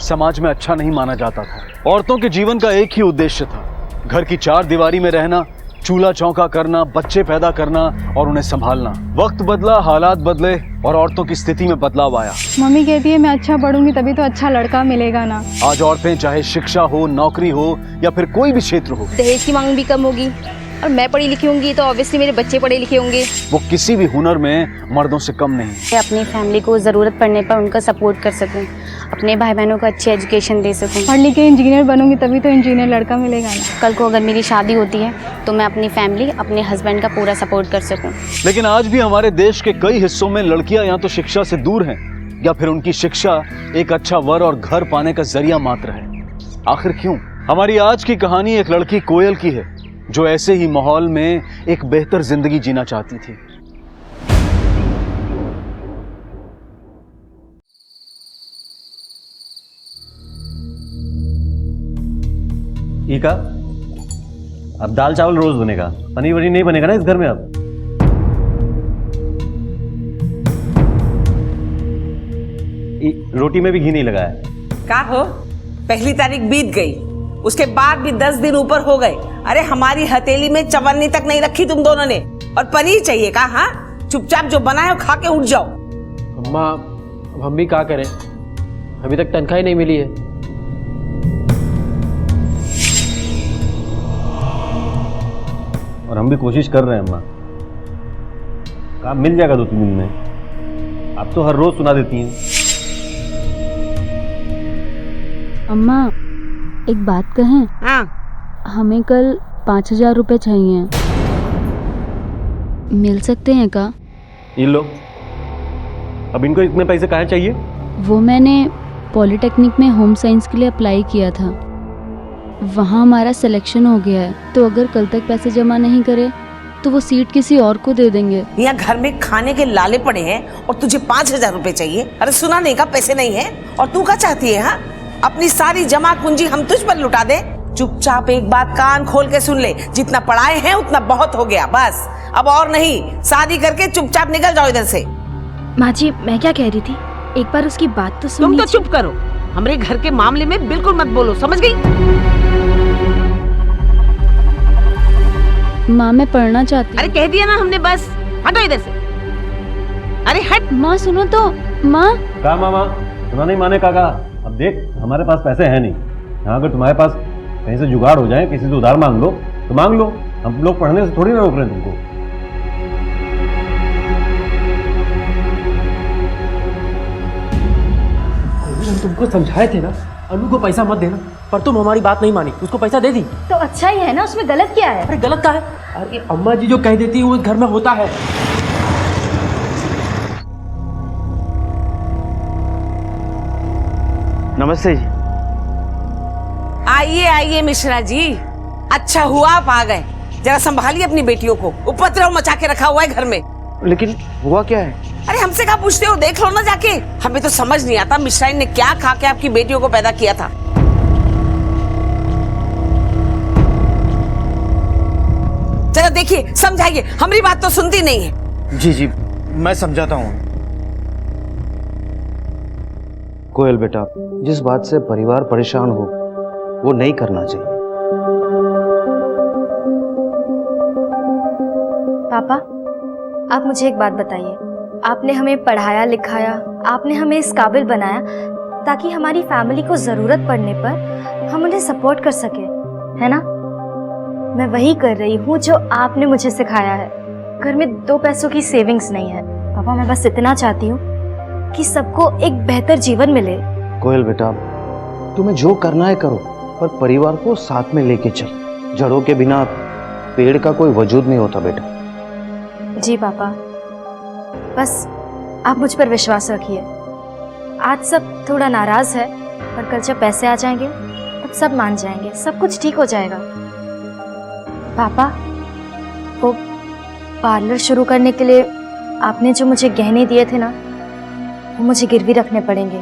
समाज में अच्छा नहीं माना जाता था। औरतों के जीवन का एक ही उद्देश्य था, घर की चार दीवारी में रहना, चूल्हा चौका करना, बच्चे पैदा करना और उन्हें संभालना। वक्त बदला, हालात बदले और औरतों की स्थिति में बदलाव आया। मम्मी कहती है मैं अच्छा पढ़ूंगी तभी तो अच्छा लड़का मिलेगा ना। आज औरतें चाहे शिक्षा हो, नौकरी हो या फिर कोई भी क्षेत्र हो, दहेज की मांग भी कम होगी और मैं पढ़ी लिखी होंगी तो ऑब्वियसली मेरे बच्चे पढ़े लिखे होंगे। वो किसी भी हुनर में मर्दों से कम नहीं। मैं अपनी फैमिली को ज़रूरत पड़ने पर उनका सपोर्ट कर सकूं, अपने भाई बहनों को अच्छी एजुकेशन दे सकूं। पढ़ लिख के इंजीनियर बनूंगी तभी तो इंजीनियर लड़का मिलेगा ना। कल को अगर मेरी शादी होती है तो मैं अपनी फैमिली, अपने हस्बैंड का पूरा सपोर्ट कर सकूं। लेकिन आज भी हमारे देश के कई हिस्सों में लड़कियां या तो शिक्षा से दूर हैं या फिर उनकी शिक्षा एक अच्छा वर और घर पाने का जरिया मात्र है। आखिर क्यों? हमारी आज की कहानी एक लड़की कोयल की है जो ऐसे ही माहौल में एक बेहतर जिंदगी जीना चाहती थी। ईका, अब दाल चावल रोज बनेगा, पनीर वनीर नहीं बनेगा ना इस घर में अब। रोटी में भी घी नहीं लगाया। क्या हो, पहली तारीख बीत गई, उसके बाद भी 10 दिन ऊपर हो गए। अरे हमारी हथेली में चवन्नी तक नहीं रखी तुम दोनों ने, और पनीर चाहिए का? हाँ, चुपचाप जो बनाए खा के उठ जाओ। अम्मा, अब हम भी क्या करें, अभी तक तनख्वाह ही नहीं मिली है। और हम भी कोशिश कर रहे हैं अम्मा, काम मिल जाएगा 2-3 दिन में। आप तो हर रोज सुना देती हैं। अम्मा एक बात कहें? हाँ। हमें कल 5,000 रुपए चाहिए, मिल सकते हैं का? ये लो। अब इनको इतने पैसे कहाँ चाहिए? वो मैंने पॉलिटेक्निक में होम साइंस के लिए अप्लाई किया था, वहाँ हमारा सिलेक्शन हो गया है, तो अगर कल तक पैसे जमा नहीं करे तो वो सीट किसी और को दे देंगे। यहाँ घर में खाने के लाले पड़े हैं और तुझे 5,000 रुपए चाहिए? अरे सुना नहीं का, पैसे नहीं है और तू क्या चाहती है? हाँ, अपनी सारी जमा पूंजी हम तुझ पर लुटा दे? चुपचाप एक बात कान खोल के सुन ले, जितना पढ़ाए हैं उतना बहुत हो गया, बस अब और नहीं। शादी करके चुपचाप निकल जाओ इधर से। माँ जी, मैं क्या कह रही थी, एक बार उसकी बात तो सुन। तुम तो चुप करो, हमारे घर के मामले में बिल्कुल मत बोलो, समझ गई? माँ मैं पढ़ना चाहती। अरे कह दिया ना हमने, बस हटो इधर से। अरे हट। माँ सुनो तो। माँ कहा मामा, सुना नहीं माने का कहा। अब देख, हमारे पास पैसे हैं नहीं। यहाँ अगर तुम्हारे पास कहीं से जुगाड़ हो जाए, किसी से उधार मांग लो तो मांग लो, हम लोग पढ़ने से थोड़ी ना रोक रहे हैं तुमको। हम तुमको समझाए थे ना, अनु को पैसा मत देना, पर तुम हमारी बात नहीं मानी, उसको पैसा दे दी। तो अच्छा ही है ना, उसमें गलत क्या है? अरे गलत क्या है? अरे अम्मा जी जो कह देती है वो घर में होता है। नमस्ते जी। आइए आइए मिश्रा जी, अच्छा हुआ आप आ गए। जरा संभालिए अपनी बेटियों को, उपद्रव मचा के रखा हुआ है घर में। लेकिन हुआ क्या है? अरे हमसे क्या पूछते हो, देख लो ना जाके। हमें तो समझ नहीं आता मिश्रा ने क्या खा के आपकी बेटियों को पैदा किया था। जरा देखिए, समझाइए, हमारी बात तो सुनती नहीं है। जी जी, मैं समझाता हूँ। कोयल बेटा, जिस बात से परिवार परेशान हो वो नहीं करना चाहिए। पापा, आप मुझे एक बात बताइए। आपने हमें पढ़ाया लिखाया, आपने हमें इस काबिल बनाया ताकि हमारी फैमिली को ज़रूरत पड़ने पर हम उन्हें सपोर्ट कर सके, है ना? मैं वही कर रही हूँ जो आपने मुझे सिखाया है। घर में 2 पैसों की सेविंग्स नहीं है। पापा, मैं बस इतना चाहती हूँ कि सबको एक बेहतर जीवन मिले। कोयल बेटा, तुम्हें जो करना है करो, पर परिवार को साथ में लेके चल। जड़ों के बिना पेड़ का कोई वजूद नहीं होता बेटा। जी पापा, बस आप मुझ पर विश्वास रखिए। आज सब थोड़ा नाराज है, पर कल जब पैसे आ जाएंगे तब सब मान जाएंगे, सब कुछ ठीक हो जाएगा। पापा, वो पार्लर शुरू करने के लिए आपने जो मुझे गहने दिए थे ना, वो मुझे गिरवी रखने पड़ेंगे।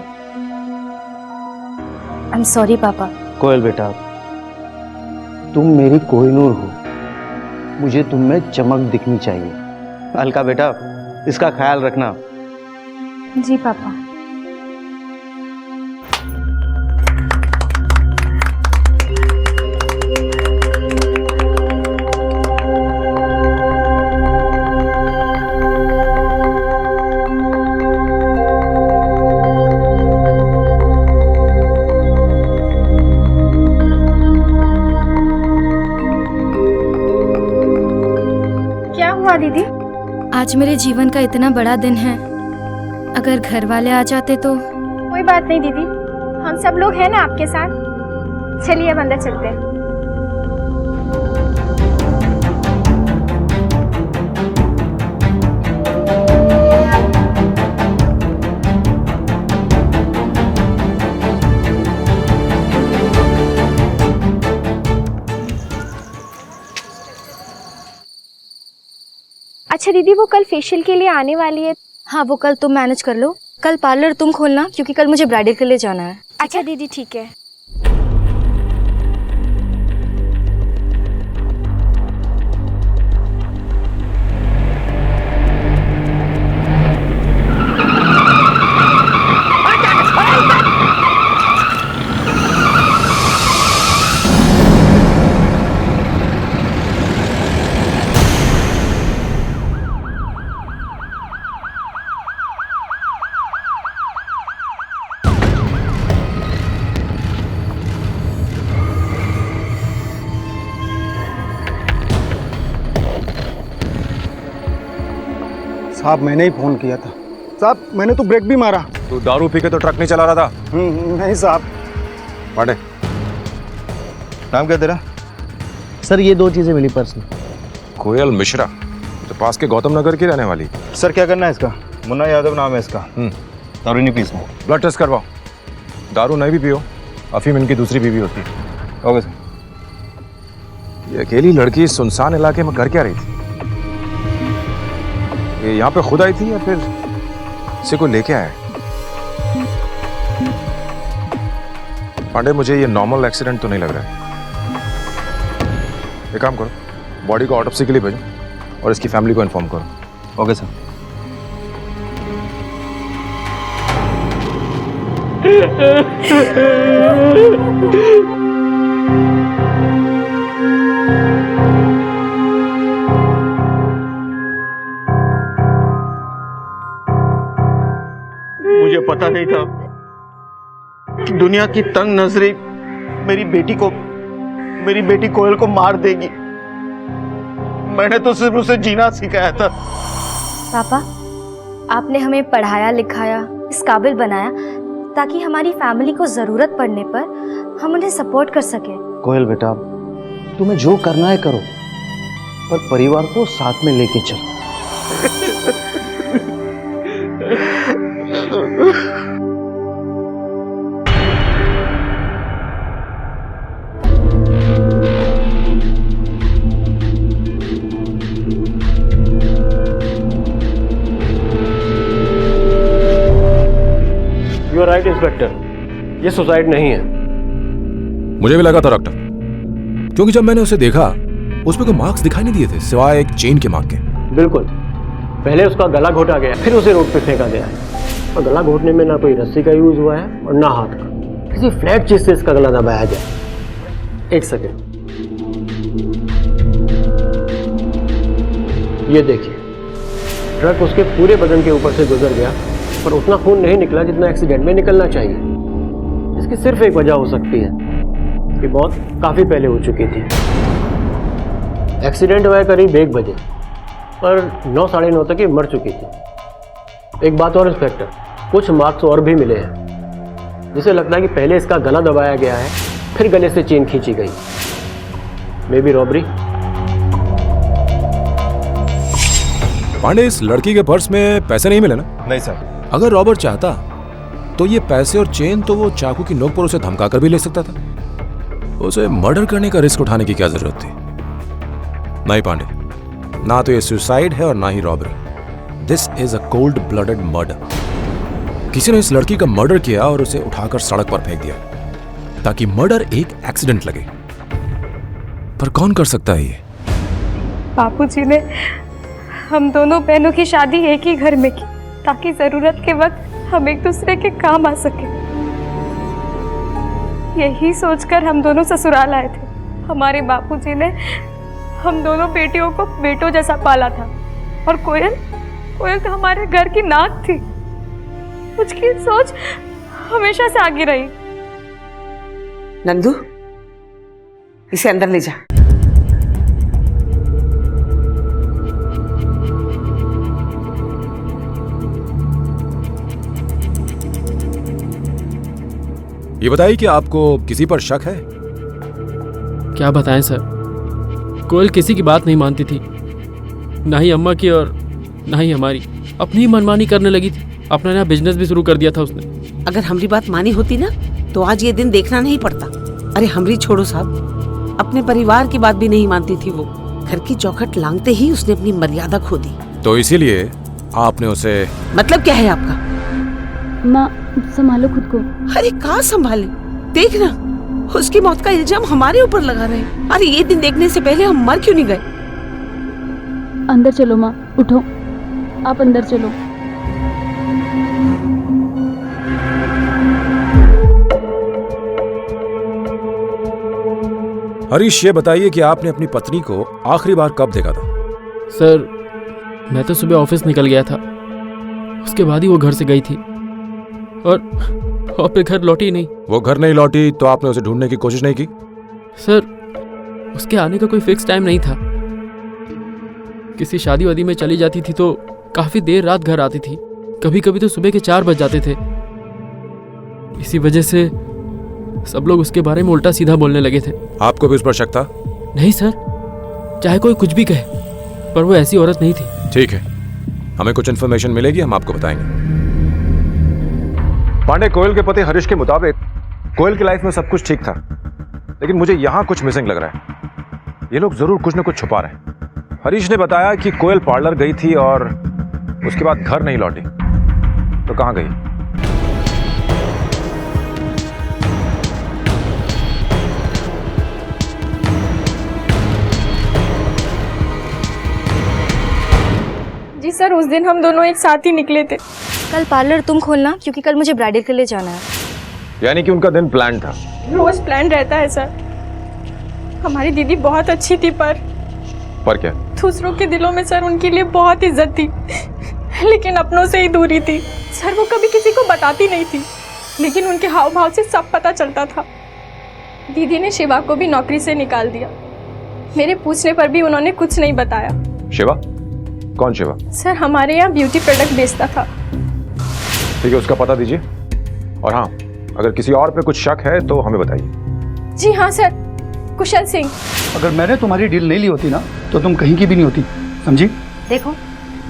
आई एम सॉरी पापा। कोयल बेटा, तुम मेरी कोहिनूर हो, मुझे तुम में चमक दिखनी चाहिए। अलका बेटा, इसका ख्याल रखना। जी पापा। क्या हुआ दीदी? आज मेरे जीवन का इतना बड़ा दिन है, अगर घर वाले आ जाते तो। कोई बात नहीं दीदी, हम सब लोग हैं ना आपके साथ। चलिए अब अंदर चलते हैं। अच्छा दीदी, वो कल फेशियल के लिए आने वाली है। हाँ, वो कल तुम मैनेज कर लो। कल पार्लर तुम खोलना, क्योंकि कल मुझे ब्राइडल के लिए जाना है। अच्छा दीदी, ठीक है। साहब, मैंने ही फोन किया था। साहब, मैंने तो ब्रेक भी मारा। तू दारू पी के तो ट्रक नहीं चला रहा था? नहीं साहब। बाटे, नाम क्या तेरा? सर, ये 2 चीजें मिली पर्स में। कोयल मिश्रा, तो पास के गौतम नगर की रहने वाली। सर, क्या करना है इसका? मुन्ना यादव नाम है इसका। दारू नहीं पीसना। ब्लड टेस्ट करवाओ। दारू नहीं भी पियो, अफीम इनकी दूसरी बीवी होती है। Okay sir. ये अकेली लड़की सुनसान इलाके में कर क्या रही थी? ये यहाँ पे खुद आई थी या फिर इसे को लेके आए? पांडे, मुझे ये नॉर्मल एक्सीडेंट तो नहीं लग रहा है। एक काम करो, बॉडी को ऑटोप्सी के लिए भेजो और इसकी फैमिली को इन्फॉर्म करो। Okay sir. मुझे पता नहीं था कि दुनिया की तंग नजरें मेरी बेटी कोयल को मार देगी। मैंने तो सिर्फ उसे जीना सिखाया था। पापा, आपने हमें पढ़ाया लिखाया, इस काबिल बनाया ताकि हमारी फैमिली को जरूरत पड़ने पर हम उन्हें सपोर्ट कर सके। कोयल बेटा, तुम्हें जो करना है करो, पर परिवार को साथ में लेके चलो। राइट इंस्पेक्टर, ये सुसाइड नहीं है। मुझे भी लगा था डॉक्टर, क्योंकि जब मैंने उसे देखा उस पर कोई मार्क्स दिखाई नहीं दिए थे सिवाय एक चेन के मार्क के। बिल्कुल, पहले उसका गला घोटा गया, फिर उसे रोड पे फेंका गया है। और गला घोटने में ना कोई रस्सी का यूज हुआ है और ना हाथ का, किसी फ्लैट चीज से इसका गला दबाया गया। एक सेकेंड, ये देखिए, ट्रक उसके पूरे बदन के ऊपर से गुजर गया, पर उतना खून नहीं निकला जितना एक्सीडेंट में निकलना चाहिए। इसकी सिर्फ एक वजह हो सकती है कि मौत काफी पहले हो चुकी थी। एक्सीडेंट हुआ करीब 1 बजे, पर 9 साढ़े 9 तक ये मर चुकी थी। एक बात और इंस्पेक्टर, कुछ मार्क्स और भी मिले हैं जिसे लगता है कि पहले इसका गला दबाया गया है, फिर गले से चेन खींची गई। May be robbery. पांडे, इस लड़की के पर्स में पैसे नहीं मिले ना? नहीं सर। अगर रॉबर्ट चाहता तो ये पैसे और चेन तो वो चाकू की नोक पर उसे धमका कर भी ले सकता था। उसे मर्डर करने का रिस्क उठाने की क्या जरूरत थी? नहीं पांडे, ना तो ये सुसाइड है और ना ही robbery. This is a cold blooded murder. किसी ने इस लड़की का मर्डर किया और उसे उठाकर सड़क पर फेंक दिया ताकि मर्डर एक एक्सीडेंट लगे। पर कौन कर सकता है ये? बापूजी ने हम दोनों बहनों की शादी एक ही घर में की ताकि जरूरत के वक्त हम एक दूसरे के काम आ सके। यही सोचकर हम दोनों ससुराल आए थे। हमारे बापूजी ने हम दोनों बेटियों को बेटों जैसा पाला था, और कोयल तो हमारे घर की नाक थी। उसकी सोच हमेशा से आगे रही। नंदू, इसे अंदर ले जा। ये बताइए कि आपको किसी पर शक है? क्या बताएं सर, कोयल किसी की बात नहीं मानती थी, ना ही अम्मा की और ना ही हमारी। अपनी ही मनमानी करने लगी थी। अपना नया बिजनेस भी शुरू कर दिया था उसने। अगर हमारी बात मानी होती ना तो आज ये दिन देखना नहीं पड़ता। अरे हमरी छोड़ो साहब, अपने परिवार की बात भी नहीं मानती थी वो। घर की चौखट लांघते ही उसने अपनी मर्यादा खो दी। तो इसीलिए आपने उसे... मतलब क्या है आपका? माँ, संभालो खुद को। अरे कहाँ संभाले? देख ना, उसकी मौत का इल्जाम हमारे ऊपर लगा रहे हैं। अरे ये दिन देखने से पहले हम मर क्यों नहीं गए? अंदर चलो माँ, उठो, आप अंदर चलो। हरीश, ये बताइए कि आपने अपनी पत्नी को आखिरी बार कब देखा था? सर, मैं तो सुबह ऑफिस निकल गया था, उसके बाद ही वो घर से गई थी और फिर घर लौटी नहीं। वो घर नहीं लौटी तो आपने उसे ढूंढने की कोशिश नहीं की? सर, उसके आने का कोई फिक्स टाइम नहीं था। किसी शादी वादी में चली जाती थी तो काफी देर रात घर आती थी। कभी कभी तो सुबह के 4 बज जाते थे। इसी वजह से सब लोग उसके बारे में उल्टा सीधा बोलने लगे थे। आपको भी उस पर शक था? नहीं सर, चाहे कोई कुछ भी कहे, पर वो ऐसी औरत नहीं थी। ठीक है, हमें कुछ इन्फॉर्मेशन मिलेगी, हम आपको बताएंगे। पांडे, कोयल के पति हरीश के मुताबिक कोयल की लाइफ में सब कुछ ठीक था, लेकिन मुझे यहां कुछ मिसिंग लग रहा है। ये लोग जरूर कुछ न कुछ छुपा रहे हैं। हरीश ने बताया कि कोयल पार्लर गई थी और उसके बाद घर नहीं लौटी। तो कहां गई? जी सर, उस दिन हम दोनों एक साथ ही निकले थे। कल पार्लर तुम खोलना, क्योंकि कल मुझे ब्राइडल के लिए जाना है। यानी कि उनका दिन प्लान था? रोज प्लान रहता है सर। हमारी दीदी बहुत अच्छी थी, पर क्या? दूसरों के दिलों में सर उनके लिए बहुत इज्जत थी, लेकिन अपनों से ही दूरी थी। सर, वो कभी किसी को बताती नहीं थी, लेकिन उनके हाव भाव से सब पता चलता था। दीदी ने शिवा को भी नौकरी से निकाल दिया। मेरे पूछने पर भी उन्होंने कुछ नहीं बताया। शिवा? कौन शिवा? सर, हमारे यहाँ ब्यूटी प्रोडक्ट बेचता था। ठीक है, उसका पता दीजिए। और हाँ, अगर किसी और पे कुछ शक है तो हमें बताइए। जी हाँ सर, कुशल सिंह। अगर मैंने तुम्हारी डील नहीं ली होती ना तो तुम कहीं की भी नहीं होती, समझी? देखो,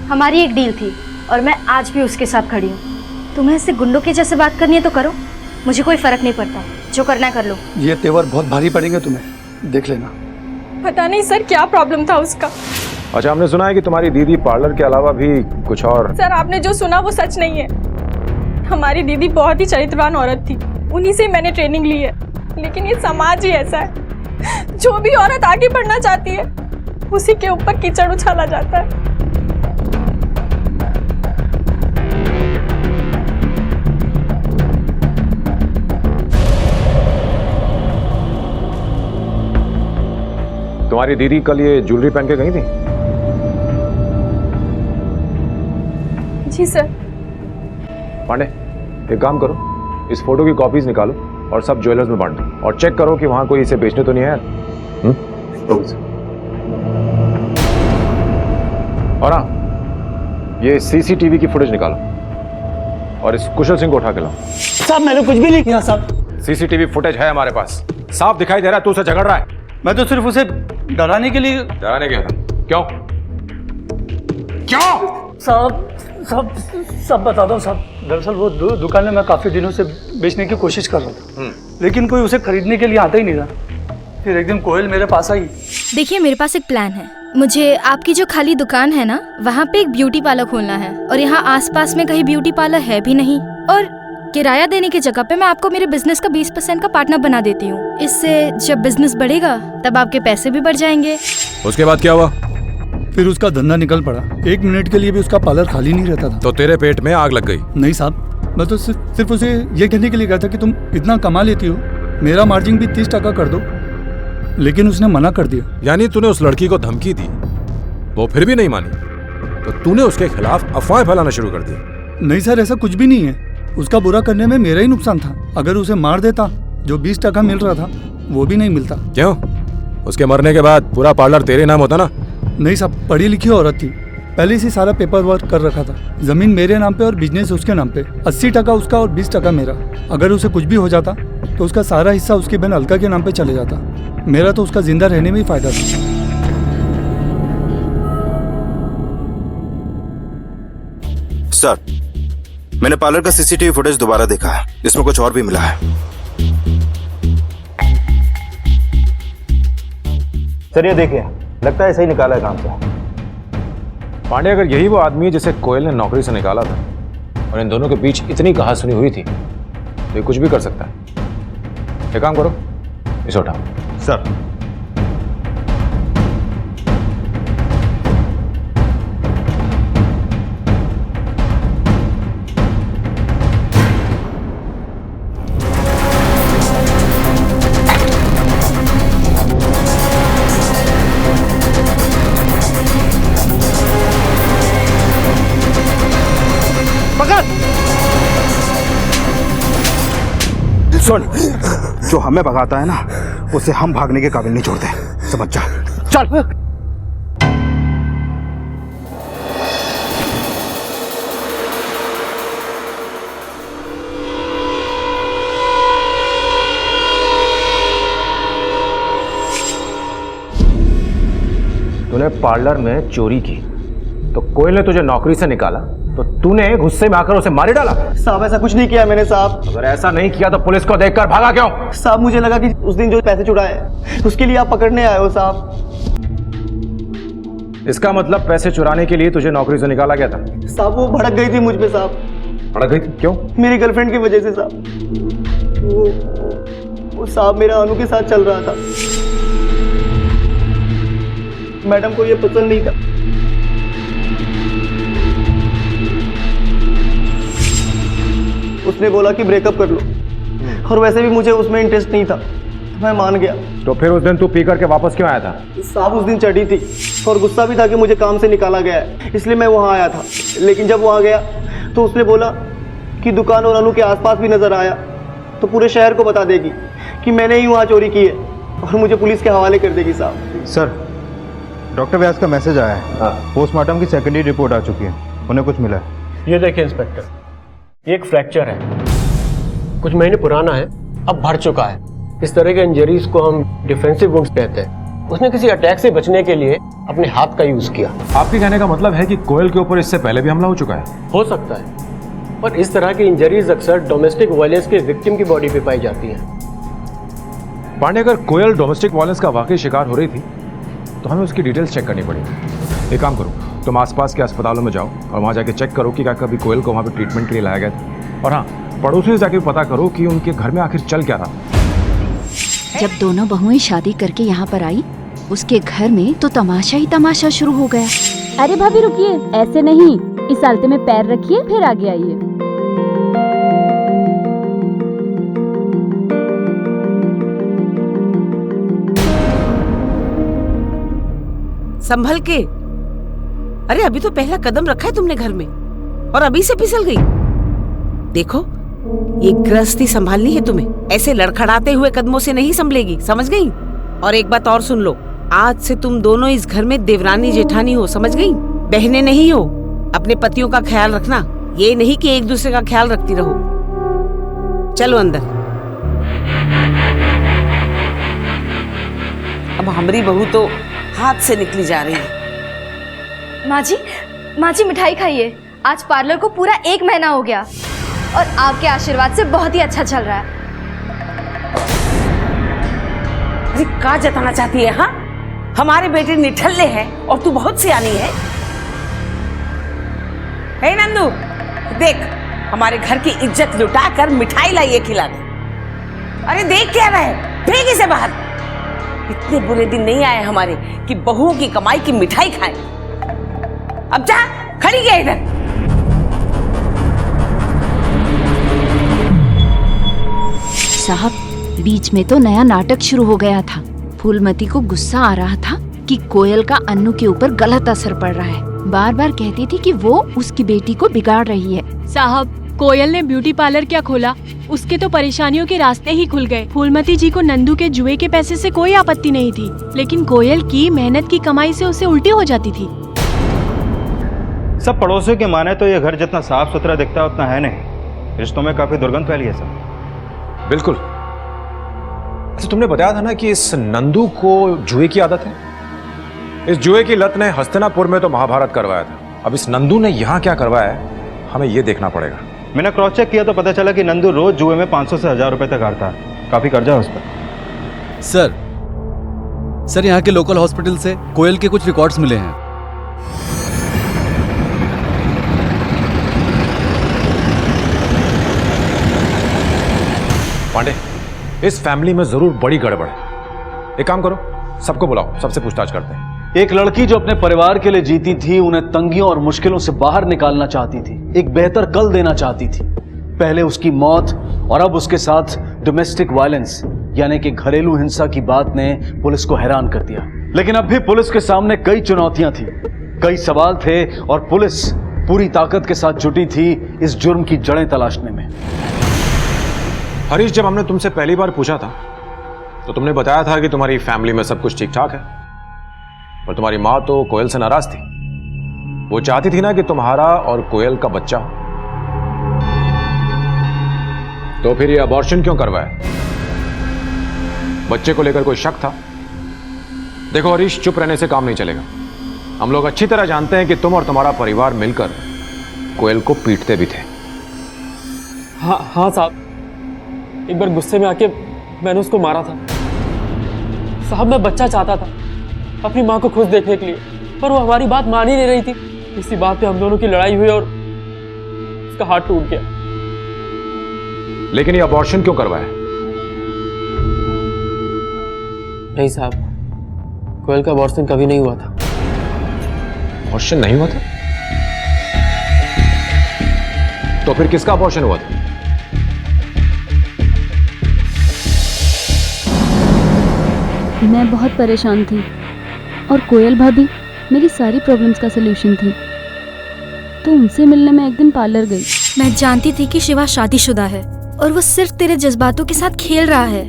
हमारी एक डील थी और मैं आज भी उसके साथ खड़ी हूँ। तुम्हें इससे गुंडों के जैसे बात करनी है तो करो, मुझे कोई फर्क नहीं पड़ता। जो करना है कर लो। ये तेवर बहुत भारी पड़ेंगे तुम्हें, देख लेना। पता नहीं सर क्या प्रॉब्लम था उसका। अच्छा, हमने सुना है कि तुम्हारी दीदी पार्लर के अलावा भी कुछ और... सर, आपने जो सुना वो सच नहीं है। हमारी दीदी बहुत ही चरित्रवान औरत थी, उन्हीं से मैंने ट्रेनिंग ली है। लेकिन ये समाज ही ऐसा है, जो भी औरत आगे बढ़ना चाहती है उसी के ऊपर कीचड़ उछाला जाता है। तुम्हारी दीदी कल ये ज्वेलरी पहन के गई थी? जी सर। पांडे, एक काम करो, इस फोटो की कॉपीज निकालो और सब ज्वेलर्स में बांट दो और चेक करो कि वहां कोई इसे बेचने तो नहीं है। और हाँ, ये सीसीटीवी की फुटेज निकालो और इस कुशल सिंह को उठा के लाओ। साहब मैंने कुछ भी नहीं किया साहब। सीसीटीवी फुटेज है हमारे पास, साफ दिखाई दे रहा है तू उसे झगड़ रहा है। मैं तो सिर्फ उसे डराने के लिए। डराने गया था? क्यों क्यों? साहब सब बता दो साहब। दरअसल वो दुकान में मैं काफी दिनों से बेचने की कोशिश कर रहा था, लेकिन कोई उसे खरीदने के लिए आता ही नहीं था। फिर एक दिन कोयल मेरे पास आई। देखिए, मेरे पास एक प्लान है। मुझे आपकी जो खाली दुकान है ना, वहाँ पे एक ब्यूटी पार्लर खोलना है और यहाँ आसपास में कहीं ब्यूटी पार्लर है भी नहीं। और किराया देने की जगह पे मैं आपको मेरे बिजनेस का 20% का पार्टनर बना देती हूँ। इससे जब बिजनेस बढ़ेगा तब आपके पैसे भी बढ़ जाएंगे। उसके बाद क्या हुआ? फिर उसका धंधा निकल पड़ा। 1 मिनट के लिए भी उसका पार्लर खाली नहीं रहता था। तो तेरे पेट में आग लग गई? नहीं साहब, मैं तो सिर्फ उसे ये कहने के लिए कहा था कि तुम इतना कमा लेती हो, मेरा मार्जिन भी 30% कर दो। लेकिन उसने मना कर दिया। यानी तूने उस लड़की को धमकी दी, वो फिर भी नहीं मानी, तो तूने उसके खिलाफ अफवाहें फैलाना शुरू कर दी? नहीं सर, ऐसा कुछ भी नहीं है। उसका बुरा करने में मेरा ही नुकसान था। अगर उसे मार देता, जो 20% मिल रहा था वो भी नहीं मिलता। क्यों? उसके मरने के बाद पूरा पार्लर तेरे नाम होता ना? नहीं साहब, पढ़ी लिखी औरत थी, पहले से सारा पेपर वर्क कर रखा था। जमीन मेरे नाम पे और बिजनेस उसके नाम पे। 80% उसका और 20% मेरा। अगर उसे कुछ भी हो जाता तो उसका सारा हिस्सा उसकी बहन अलका के नाम पे चले जाता। मेरा तो उसका जिंदा रहने में ही फायदा था। सर, मैंने पार्लर का सीसीटीवी फुटेज दोबारा देखा है, इसमें कुछ और भी मिला है। सर ये देखिए, लगता है सही निकाला है काम से। पांडे, अगर यही वो आदमी है जिसे कोयल ने नौकरी से निकाला था और इन दोनों के बीच इतनी कहासुनी हुई थी, तो ये कुछ भी कर सकता है। एक काम करो, इसे उठाओ। सर। सुन, जो हमें भगाता है ना, उसे हम भागने के काबिल नहीं छोड़ते, समझ जा। चल। तूने पार्लर में चोरी की तो कोयल ने तुझे नौकरी से निकाला, तो तूने गुस्से में आकर उसे मार डाला? साहब ऐसा कुछ नहीं किया मैंने साहब। अगर ऐसा नहीं किया तो पुलिस को देखकर भागा क्यों? साहब मुझे लगा कि उस दिन जो पैसे चुराए उसके लिए आप पकड़ने आए हो साहब। इसका मतलब पैसे चुराने के लिए तुझे नौकरी से निकाला गया था? साहब वो भड़क गई थी मुझ पे साहब। भड़क गई थी? क्यों? मेरी गर्लफ्रेंड की वजह से साहब। वो साहब मेरा अनु के साथ चल रहा था, मैडम को ये पसंद नहीं था। उसने बोला कि ब्रेकअप कर लो, और वैसे भी मुझे उसमें इंटरेस्ट नहीं था, मैं मान गया। तो फिर उस दिन तू पी करके वापस क्यों आया था? साहब उस दिन चढ़ी थी और गुस्सा भी था कि मुझे काम से निकाला गया है, इसलिए मैं वहाँ आया था। लेकिन जब वहाँ गया तो उसने बोला कि दुकान और अनु के आसपास भी नजर आया तो पूरे शहर को बता देगी कि मैंने ही वहाँ चोरी की है और मुझे पुलिस के हवाले कर देगी साहब। सर, डॉक्टर व्यास का मैसेज आया है। पोस्टमार्टम की सेकेंडरी रिपोर्ट आ चुकी है, उन्हें कुछ मिला है। ये देखिए इंस्पेक्टर, ये एक फ्रैक्चर है, कुछ महीने पुराना है, अब भर चुका है। इस तरह के इंजरीज को हम डिफेंसिव वुंड्स कहते हैं। उसने किसी अटैक से बचने के लिए अपने हाथ का यूज किया। आपके कहने का मतलब है कि कोयल के ऊपर इससे पहले भी हमला हो चुका है? हो सकता है, पर इस तरह की इंजरीज अक्सर डोमेस्टिक वायलेंस के विक्टिम की बॉडी पे पाई जाती हैं। पांडे, अगर कोयल डोमेस्टिक वायलेंस का वाकई शिकार हो रही थी तो हमें उसकी डिटेल्स चेक करनी पड़ेगी। एक काम करो, तुम आसपास के अस्पतालों में जाओ और वहाँ जाके चेक करो कि क्या कभी कोयल को वहाँ पे ट्रीटमेंट के लिए लाया गया था। और हाँ, पड़ोसियों से जाके पता करो कि उनके घर में आखिर चल क्या रहा। जब दोनों बहुएं शादी करके यहाँ पर आई, उसके घर में तो तमाशा ही तमाशा शुरू हो गया। अरे भाभी रुकिए, ऐसे नहीं, इस आलते में पैर रखिए फिर आगे आइए। संभल के। अरे अभी तो पहला कदम रखा है तुमने घर में और अभी से फिसल गई। देखो, ये गृहस्थी संभालनी है तुम्हें, ऐसे लड़खड़ाते हुए कदमों से नहीं संभलेगी, समझ गई? और एक बात और सुन लो, आज से तुम दोनों इस घर में देवरानी जेठानी हो, समझ गई? बहनें नहीं हो। अपने पतियों का ख्याल रखना, ये नहीं कि एक दूसरे का ख्याल रखती रहो। चलो अंदर। अब हमारी बहू तो हाथ से निकली जा रही है। माँ जी मिठाई खाइए। आज पार्लर को पूरा 1 महीना हो गया और आपके आशीर्वाद से बहुत ही अच्छा चल रहा है। क्या जताना चाहती है? हाँ, हमारे बेटे निठल्ले हैं और तू बहुत सियानी है। हे नंदू, देख, हमारे घर की इज्जत लुटा कर मिठाई लाइए खिलाने। अरे देख क्या रहा है, फेंक इसे बाहर। इतने बुरे दिन नहीं आए हमारे कि बहुओं की कमाई की मिठाई खाएं। अब जा, खड़ी गया इधर। साहब, बीच में तो नया नाटक शुरू हो गया था। फूलमती को गुस्सा आ रहा था कि कोयल का अन्नू के ऊपर गलत असर पड़ रहा है। बार बार कहती थी कि वो उसकी बेटी को बिगाड़ रही है। साहब, कोयल ने ब्यूटी पार्लर क्या खोला, उसके तो परेशानियों के रास्ते ही खुल गए। फूलमती जी को नंदू के जुए के पैसे से कोई आपत्ति नहीं थी, लेकिन कोयल की मेहनत की कमाई से उसे उल्टी हो जाती थी। सब पड़ोसियों के माने तो ये घर जितना साफ सुथरा दिखता है उतना है नहीं। रिश्तों में काफी दुर्गंध फैली है सब। बिल्कुल। अच्छा, तुमने बताया था ना कि इस नंदू को जुए की आदत है। इस जुए की लत ने हस्तिनापुर में तो महाभारत करवाया था। अब इस नंदू ने यहाँ क्या करवाया है, हमें ये देखना पड़ेगा। मैंने क्रॉस चेक किया तो पता चला कि नंदू रोज जुए में 500 से 1000 रुपए तक हारता है। काफी कर्जा है उस पर। सर यहाँ के लोकल हॉस्पिटल से कोयल के कुछ रिकॉर्ड्स मिले हैं। पांडे, इस फैमिली में जरूर बड़ी गड़बड़ है। एक काम करो, सबको बुलाओ, सबसे पूछताछ करते हैं। एक लड़की जो अपने परिवार के लिए जीती थी, उन्हें तंगियों और मुश्किलों से बाहर निकालना चाहती थी, एक बेहतर कल देना चाहती थी। पहले उसकी मौत और अब उसके साथ डोमेस्टिक वायलेंस यानी कि घरेलू हिंसा की बात ने पुलिस को हैरान कर दिया। लेकिन अब भी पुलिस के सामने कई चुनौतियां थी, कई सवाल थे और पुलिस पूरी ताकत के साथ जुटी थी इस जुर्म की जड़ें तलाशने में। हरीश, जब हमने तुमसे पहली बार पूछा था तो तुमने बताया था कि तुम्हारी फैमिली में सब कुछ ठीक ठाक है, पर तुम्हारी माँ तो कोयल से नाराज थी। वो चाहती थी ना कि तुम्हारा और कोयल का बच्चा हो। तो फिर ये अबॉर्शन क्यों करवाया? बच्चे को लेकर कोई शक था? देखो हरीश, चुप रहने से काम नहीं चलेगा। हम लोग अच्छी तरह जानते हैं कि तुम और तुम्हारा परिवार मिलकर कोयल को पीटते भी थे। हाँ साहब, एक बार गुस्से में आके मैंने उसको मारा था। साहब, मैं बच्चा चाहता था अपनी माँ को खुश देखने के लिए, पर वो हमारी बात मान ही नहीं रही थी। इसी बात पे हम दोनों की लड़ाई हुई और उसका हाथ टूट गया। लेकिन ये अबॉर्शन क्यों करवाया? नहीं साहब, कोयल का अबॉर्शन कभी नहीं हुआ था। अबॉर्शन नहीं हुआ था? तो फिर किसका अबॉर्शन हुआ था? मैं बहुत परेशान थी और कोयल भाभी मेरी सारी प्रॉब्लम्स का सलूशन थी, तो उनसे मिलने में एक दिन पार्लर गई। मैं जानती थी कि शिवा शादीशुदा है और वो सिर्फ तेरे जज्बातों के साथ खेल रहा है,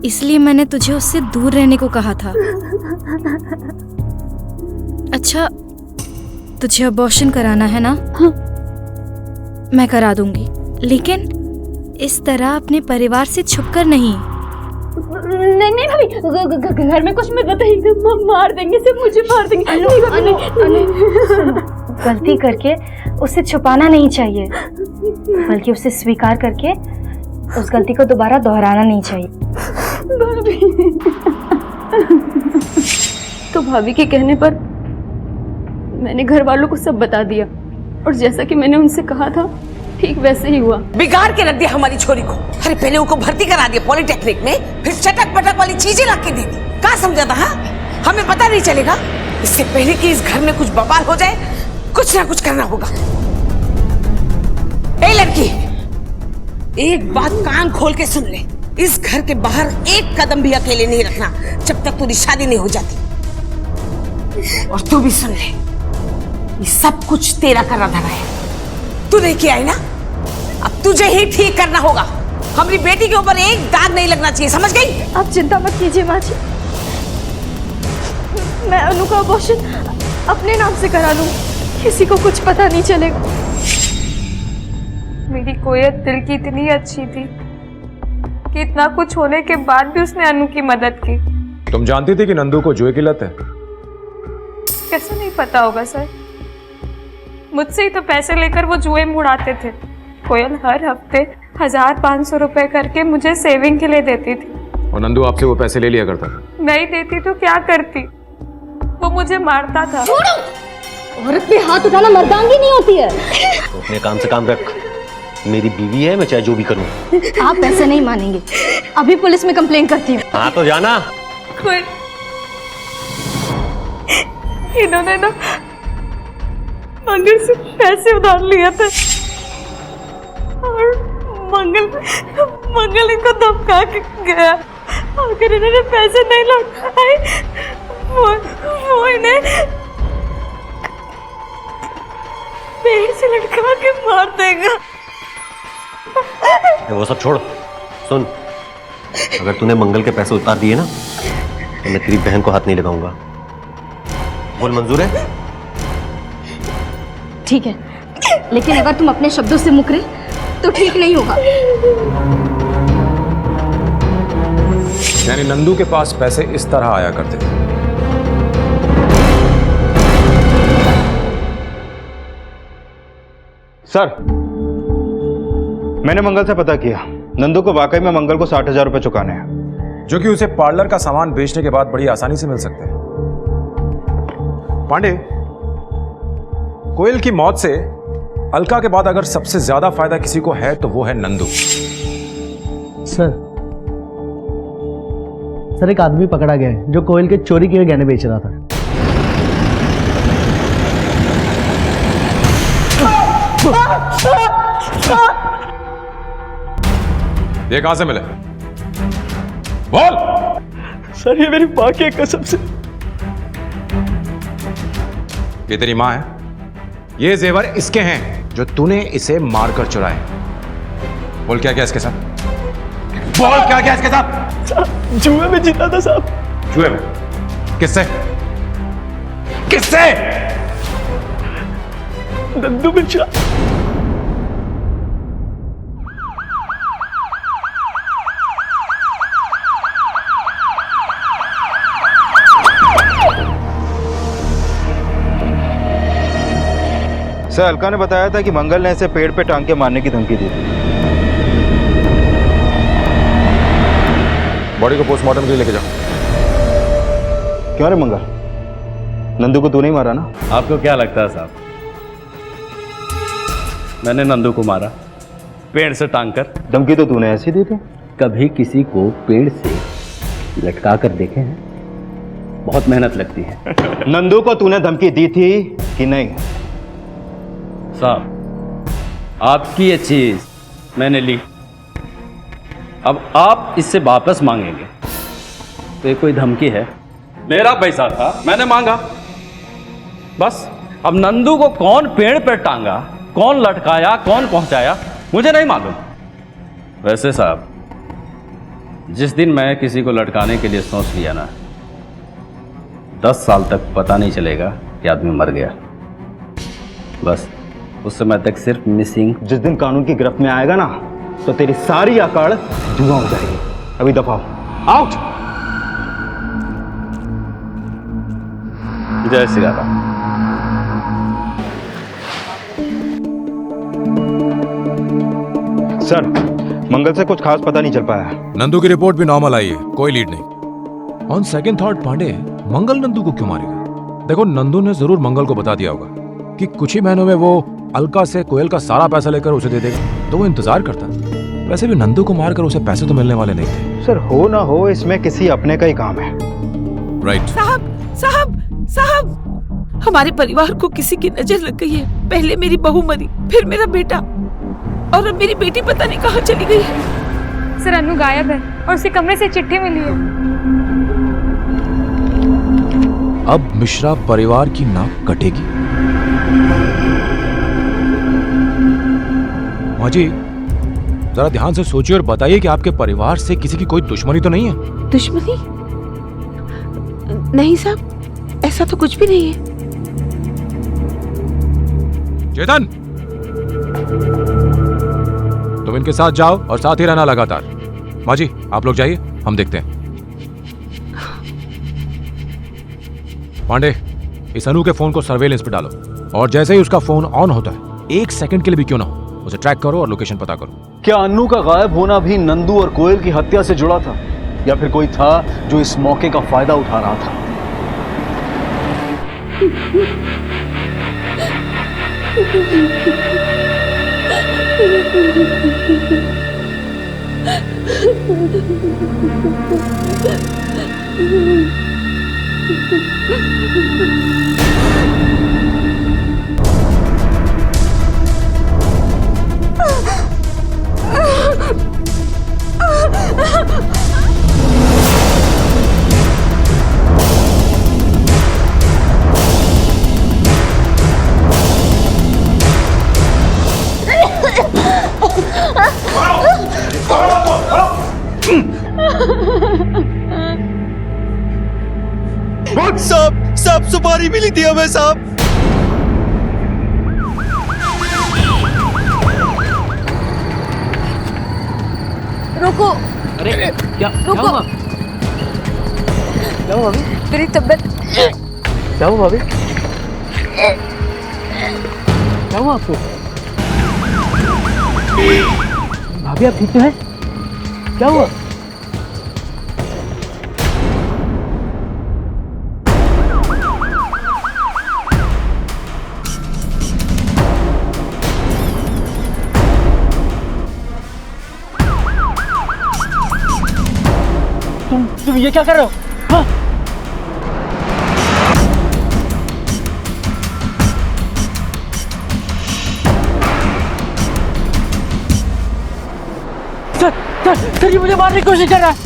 इसलिए मैंने तुझे उससे दूर रहने को कहा था। अच्छा, तुझे अबॉर्शन कराना है ना? हाँ। मैं करा दूंगी, लेकिन इस तरह अपने परिवार से छुपकर नहीं। नहीं भाभी, घर में कुछ मत बताइए, मार देंगे, सिर्फ मुझे मार देंगे। गलती करके उसे छुपाना नहीं चाहिए, बल्कि उसे स्वीकार करके उस गलती को दोबारा दोहराना नहीं चाहिए। भाभी। तो भाभी के कहने पर मैंने घर वालों को सब बता दिया, और जैसा कि मैंने उनसे कहा था ठीक वैसे ही हुआ। बिगाड़ के रख दिया हमारी छोरी को। अरे पहले उनको भर्ती करा दिया पॉलिटेक्निक में, फिर चटक पटक वाली चीजें ला के दे दी। क्या समझा था? हाँ, हमें पता नहीं चलेगा। इससे पहले कि इस घर में कुछ बवाल हो जाए, कुछ ना कुछ करना होगा। ए लड़की, एक बात कान खोल के सुन ले, इस घर के बाहर एक कदम भी अकेले नहीं रखना जब तक तेरी शादी नहीं हो जाती। और तू भी सुन ले, ये सब कुछ तेरा करना धरा है। तू लेके आई ना, अब तुझे ही ठीक करना होगा। हमारी बेटी के ऊपर एक दाग नहीं लगना चाहिए, समझ गई? आप चिंता मत कीजिए माँ जी, मैं अनु का अबॉर्शन अपने नाम से करा लूँ, किसी को कुछ पता नहीं चलेगा। मेरी कोयल दिल की इतनी अच्छी थी कि इतना कुछ होने के बाद भी उसने अनु की मदद की। तुम जानती थी कि नंदू को जुए की लत है? कैसे नहीं पता होगा सर, मुझसे ही तो पैसे लेकर वो जुए में उड़ाते थे। कोयल हर हफ्ते 1500 रुपए करके मुझे सेविंग के लिए देती थी। और नंदू आपसे वो पैसे ले लिया करता था? नहीं देती तो क्या करती, वो मुझे मारता था। औरत पे हाथ उठाना मर्दानगी नहीं होती है। तो अपने काम से काम रख, मेरी बीवी है, मैं चाहे जो भी करूं। आप ऐसे नहीं मानेंगे, अभी पुलिस में कंप्लेन करती हूँ। हाँ तो जाना। कोई इन्होंने ना मंगल से पैसे उधार लिए थे और मंगल इनको धमका के गया। अगर इन्होंने पैसे नहीं लौटाए वो इन्हें पेड़ से लटका के मार देगा। वो सब छोड़, सुन, अगर तूने मंगल के पैसे उतार दिए ना तो मैं तेरी बहन को हाथ नहीं लगाऊंगा। बोल, मंजूर है? ठीक है, लेकिन अगर तुम अपने शब्दों से मुकरे तो ठीक नहीं होगा। यानी नंदू के पास पैसे इस तरह आया करते थे। सर, मैंने मंगल से पता किया, नंदू को वाकई में मंगल को 60,000 रुपए चुकाने हैं, जो कि उसे पार्लर का सामान बेचने के बाद बड़ी आसानी से मिल सकते हैं। पांडे, कोयल की मौत से अलका के बाद अगर सबसे ज्यादा फायदा किसी को है तो वो है नंदू। सर एक आदमी पकड़ा गया है जो कोयल के चोरी किए गहने बेच रहा था। ये कहां से मिले? बोल। सर ये मेरी माँ की कसम से। ये तेरी माँ है? ये जेवर इसके हैं जो तूने इसे मारकर चुराए। बोल क्या क्या इसके साथ? बोल क्या क्या इसके साथ? जुए में जीता था साहब। जुए में? किससे? किससे? नंदू मिर्जा। सर, अलका ने बताया था कि मंगल ने इसे पेड़ पे टांग के मारने की धमकी दी थी। बॉडी को पोस्टमार्टम के लिए लेके जाओ। क्यों रे मंगल, नंदू को तू नहीं मारा ना? आपको क्या लगता है साहब, मैंने नंदू को मारा पेड़ से टांग कर? धमकी तो तूने ऐसी दी थी। कभी किसी को पेड़ से लटका कर देखे हैं? बहुत मेहनत लगती है। नंदू को तूने धमकी दी थी कि नहीं? साहब, आपकी ये चीज मैंने ली, अब आप इससे वापस मांगेंगे तो ये कोई धमकी है? मेरा पैसा था, मैंने मांगा, बस। अब नंदू को कौन पेड़ पर टांगा, कौन लटकाया, कौन पहुंचाया, मुझे नहीं मालूम। वैसे साहब, जिस दिन मैं किसी को लटकाने के लिए सोच लिया ना, 10 साल तक पता नहीं चलेगा कि आदमी मर गया। बस उस समय तक सिर्फ मिसिंग। जिस दिन कानून की गिरफ्त में आएगा ना तो तेरी सारी आकाड़ धुआं हो जाएगी। अभी दफा आउट। जय श्री राम। सर, मंगल से कुछ खास पता नहीं चल पाया। नंदू की रिपोर्ट भी नॉर्मल आई है, कोई लीड नहीं। ऑन सेकंड थॉट पांडे, मंगल नंदू को क्यों मारेगा? देखो, नंदू ने जरूर मंगल को बता दिया होगा कि कुछ ही महीनों में वो अलका से कोयल का सारा पैसा लेकर उसे दे देगा तो वो इंतजार करता। वैसे भी नंदू को मारकर उसे पैसे तो मिलने वाले नहीं थे। सर हो ना हो इसमें किसी अपने का ही काम है। राइट। साहब साहब साहब, हमारे परिवार को किसी की नजर लग गई है। पहले मेरी बहू मरी, फिर मेरा बेटा, और अब मेरी बेटी पता नहीं कहाँ चली गई है। सर अनु गायब है और उसके कमरे से चिट्ठी मिली है। अब मिश्रा परिवार की नाक कटेगी। माँ जी जरा ध्यान से सोचिए और बताइए कि आपके परिवार से किसी की कोई दुश्मनी तो नहीं है? दुश्मनी? नहीं साहब, ऐसा तो कुछ भी नहीं है। चेतन, तुम इनके साथ जाओ और साथ ही रहना लगातार। माँ जी आप लोग जाइए, हम देखते हैं। पांडे, इस अनु के फोन को सर्वेलेंस पे डालो और जैसे ही उसका फोन ऑन होता है 1 सेकंड के लिए भी क्यों ना हो उसे ट्रैक करो और लोकेशन पता करो। क्या अन्नू का गायब होना भी नंदू और कोयल की हत्या से जुड़ा था, या फिर कोई था जो इस मौके का फायदा उठा रहा था? साहब सुपारी मिली थी हमें साहब। रुको। अरे क्या रुको। हुआ? क्या हुआ भाभी? मेरी तबीयत। क्या हुआ भाभी? क्या हुआ आपको? भाभी आप ठीक तो है? क्या हुआ? तुम ये क्या कर रहे हो? हाँ? सर ये मुझे मारने की कोशिश कर रहा है।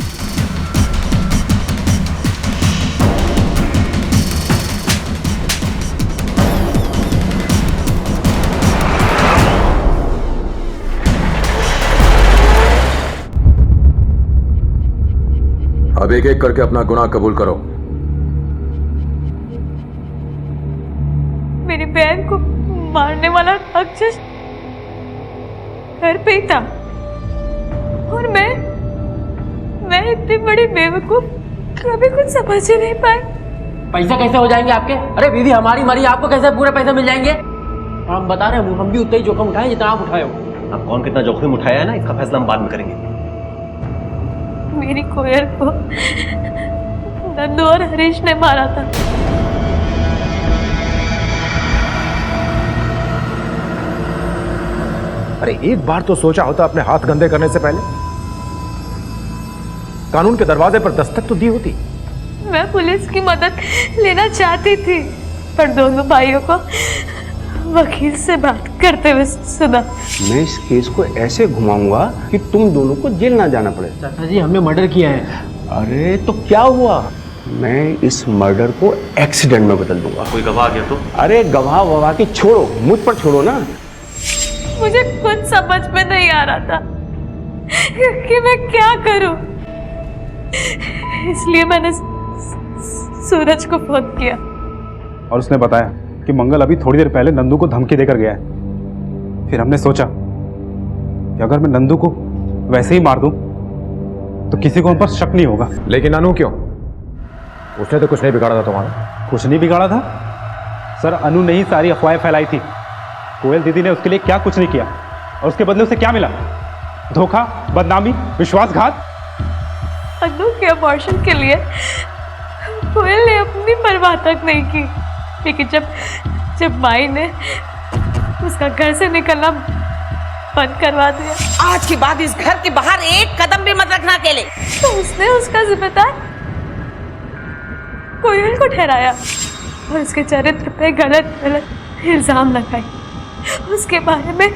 अब एक एक करके अपना गुनाह कबूल करो। मेरी बहन को मारने वाला राक्षस घर पे ही था और मैं इतनी बड़ी बेवकूफ कभी कुछ समझ ही नहीं पाई। पैसा कैसे हो जाएंगे आपके? अरे दीदी हमारी मरी, आपको कैसे पूरे पैसे मिल जाएंगे? हम बता रहे हैं, हम भी उतना ही जोखिम उठाए जितना आप उठाए हो। अब कौन कितना जोखिम उठाया है ना, इसका फैसला हम बाद में करेंगे। मेरी कोयल को नंदू और हरीश ने मारा था। अरे एक बार तो सोचा होता अपने हाथ गंदे करने से पहले कानून के दरवाजे पर दस्तक तो दी होती। मैं पुलिस की मदद लेना चाहती थी पर दोनों भाइयों को वकील से बात करते हुए सुना। मैं इस केस को ऐसे घुमाऊंगा कि तुम दोनों को जेल ना जाना पड़े। चाचा जी हमने मर्डर किया है। अरे तो क्या हुआ, मैं इस मर्डर को एक्सीडेंट में बदल दूंगा। कोई गवाह आ गया तो? अरे गवाह ववाह की छोड़ो, मुझ पर छोड़ो ना। मुझे कुछ समझ में नहीं आ रहा था कि मैं क्या करूं, इसलिए मैंने सूरज को फोन किया और उसने बताया कि मंगल अभी थोड़ी देर पहले नंदू को धमकी देकर गया है। फिर हमने सोचा कि अगर मैं नंदू को वैसे ही मार दूं तो किसी को हम पर शक नहीं होगा। लेकिन अनु क्यों? उसने तो कुछ नहीं बिगाड़ा था तुम्हारा। कुछ नहीं बिगाड़ा था सर, अनु ने ही सारी अफवाहें फैलाई थी। कोयल दीदी ने उसके लिए क्या कुछ नहीं किया और उसके बदले उसे क्या मिला? धोखा, बदनामी, विश्वासघात। अनु के अबॉर्शन के लिए कोयल ने अपनी परवाह तक नहीं की, लेकिन जब माई ने उसका घर से निकलना बंद करवा दिया। आज के बाद इस घर के बाहर एक कदम भी मत रखना अकेले। तो उसने उसका जिम्मेदार कोयल को ठहराया और उसके चरित्र पे गलत इल्जाम लगाए, उसके बारे में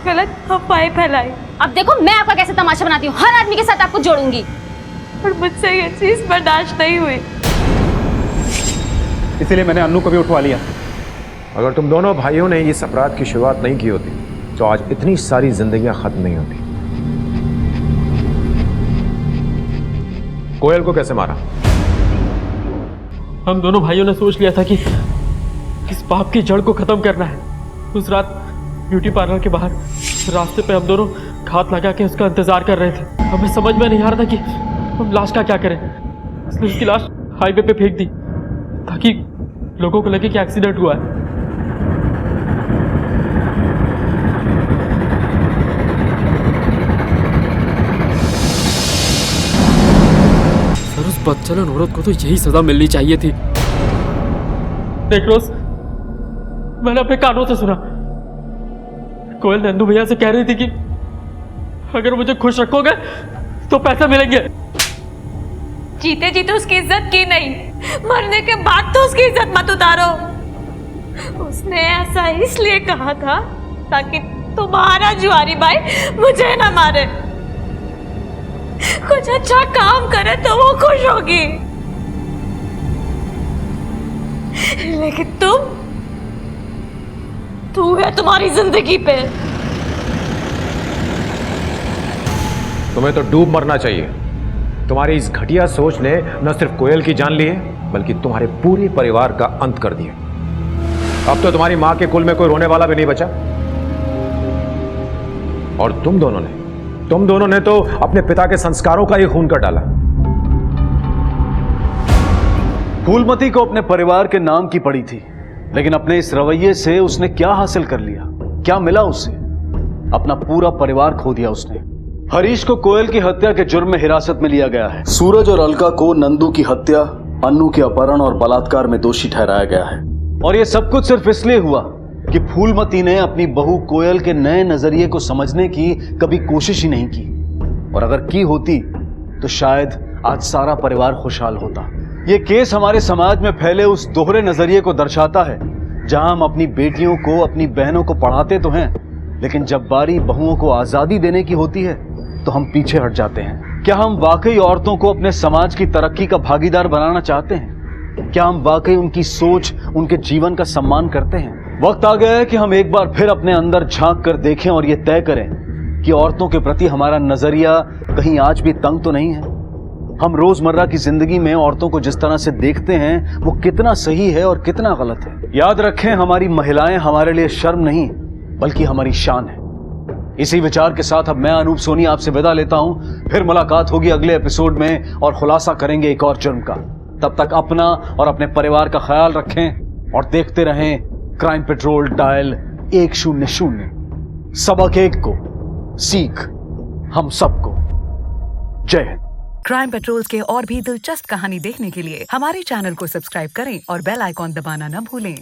गलत अफवाहें फैलाई। अब देखो मैं आपका कैसे तमाशा बनाती हूँ, हर आदमी के साथ आपको जोड़ूंगी। और मुझसे ये चीज बर्दाश्त नहीं हुई, इसीलिए मैंने अन्नू को भी उठवा लिया। अगर तुम दोनों भाइयों ने इस अपराध की शुरुआत नहीं की होती तो आज इतनी सारी जिंदगियां खत्म नहीं होती। कोयल को कैसे मारा? हम दोनों भाइयों ने सोच लिया था कि इस पाप की जड़ को खत्म करना है। उस रात ब्यूटी पार्लर के बाहर रास्ते पे हम दोनों घात लगा के उसका इंतजार कर रहे थे। हमें समझ में नहीं आ रहा था कि हम लाश का क्या करें, इसलिए उसकी लाश हाईवे पे फेंक दी ताकि लोगों को लगे कि एक्सीडेंट हुआ है। सर, उस बदचलन औरत को तो यही सजा मिलनी चाहिए थी। देख रोज, मैंने अपने कानों से सुना कोयल नंदू भैया से कह रही थी कि अगर मुझे खुश रखोगे तो पैसे मिलेंगे। जीते जीते उसकी इज्जत की नहीं, मरने के बाद तो उसकी इज्जत मत उतारो। उसने ऐसा इसलिए कहा था ताकि तुम्हारा जुआरी भाई मुझे ना मारे, कुछ अच्छा काम करे तो वो खुश होगी। लेकिन तू है तुम्हारी जिंदगी पे। तुम्हें तो डूब मरना चाहिए। तुम्हारी इस घटिया सोच ने न सिर्फ कोयल की जान ली है बल्कि तुम्हारे पूरे परिवार का अंत कर दिया। अब तो तुम्हारी मां के कुल में कोई रोने वाला भी नहीं बचा। और तुम दोनों ने तो अपने पिता के संस्कारों का ही खून कर डाला। फूलमती को अपने परिवार के नाम की पड़ी थी, लेकिन अपने इस रवैये से उसने क्या हासिल कर लिया, क्या मिला उसे? अपना पूरा परिवार खो दिया उसने। हरीश को कोयल की हत्या के जुर्म में हिरासत में लिया गया है। सूरज और अलका को नंदू की हत्या, अन्नू के अपहरण और बलात्कार में दोषी ठहराया गया है। और यह सब कुछ सिर्फ इसलिए हुआ कि फूलमती ने अपनी बहू कोयल के नए नजरिए को समझने की कभी कोशिश ही नहीं की। और अगर की होती तो शायद आज सारा परिवार खुशहाल होता। ये केस हमारे समाज में फैले उस दोहरे नजरिए को दर्शाता है, जहां हम अपनी बेटियों को, अपनी बहनों को पढ़ाते तो हैं, लेकिन जब बारी बहुओं को आजादी देने की होती है तो हम पीछे हट जाते हैं। क्या हम वाकई औरतों को अपने समाज की तरक्की का भागीदार बनाना चाहते हैं? क्या हम वाकई उनकी सोच, उनके जीवन का सम्मान करते हैं? वक्त आ गया है कि हम एक बार फिर अपने अंदर झांक कर देखें और ये तय करें कि औरतों के प्रति हमारा नजरिया कहीं आज भी तंग तो नहीं है। हम रोजमर्रा की जिंदगी में औरतों को जिस तरह से देखते हैं वो कितना सही है और कितना गलत है। याद रखें, हमारी महिलाएं हमारे लिए शर्म नहीं बल्कि हमारी शान है। इसी विचार के साथ अब मैं अनूप सोनी आपसे विदा लेता हूं। फिर मुलाकात होगी अगले एपिसोड में और खुलासा करेंगे एक और जुर्म का। तब तक अपना और अपने परिवार का ख्याल रखें और देखते रहें क्राइम पेट्रोल डायल 100। सबक एक को सीख हम सबको। जय हिंद। क्राइम पेट्रोल के और भी दिलचस्प कहानी देखने के लिए हमारे चैनल को सब्सक्राइब करें और बेल आइकॉन दबाना न भूलें।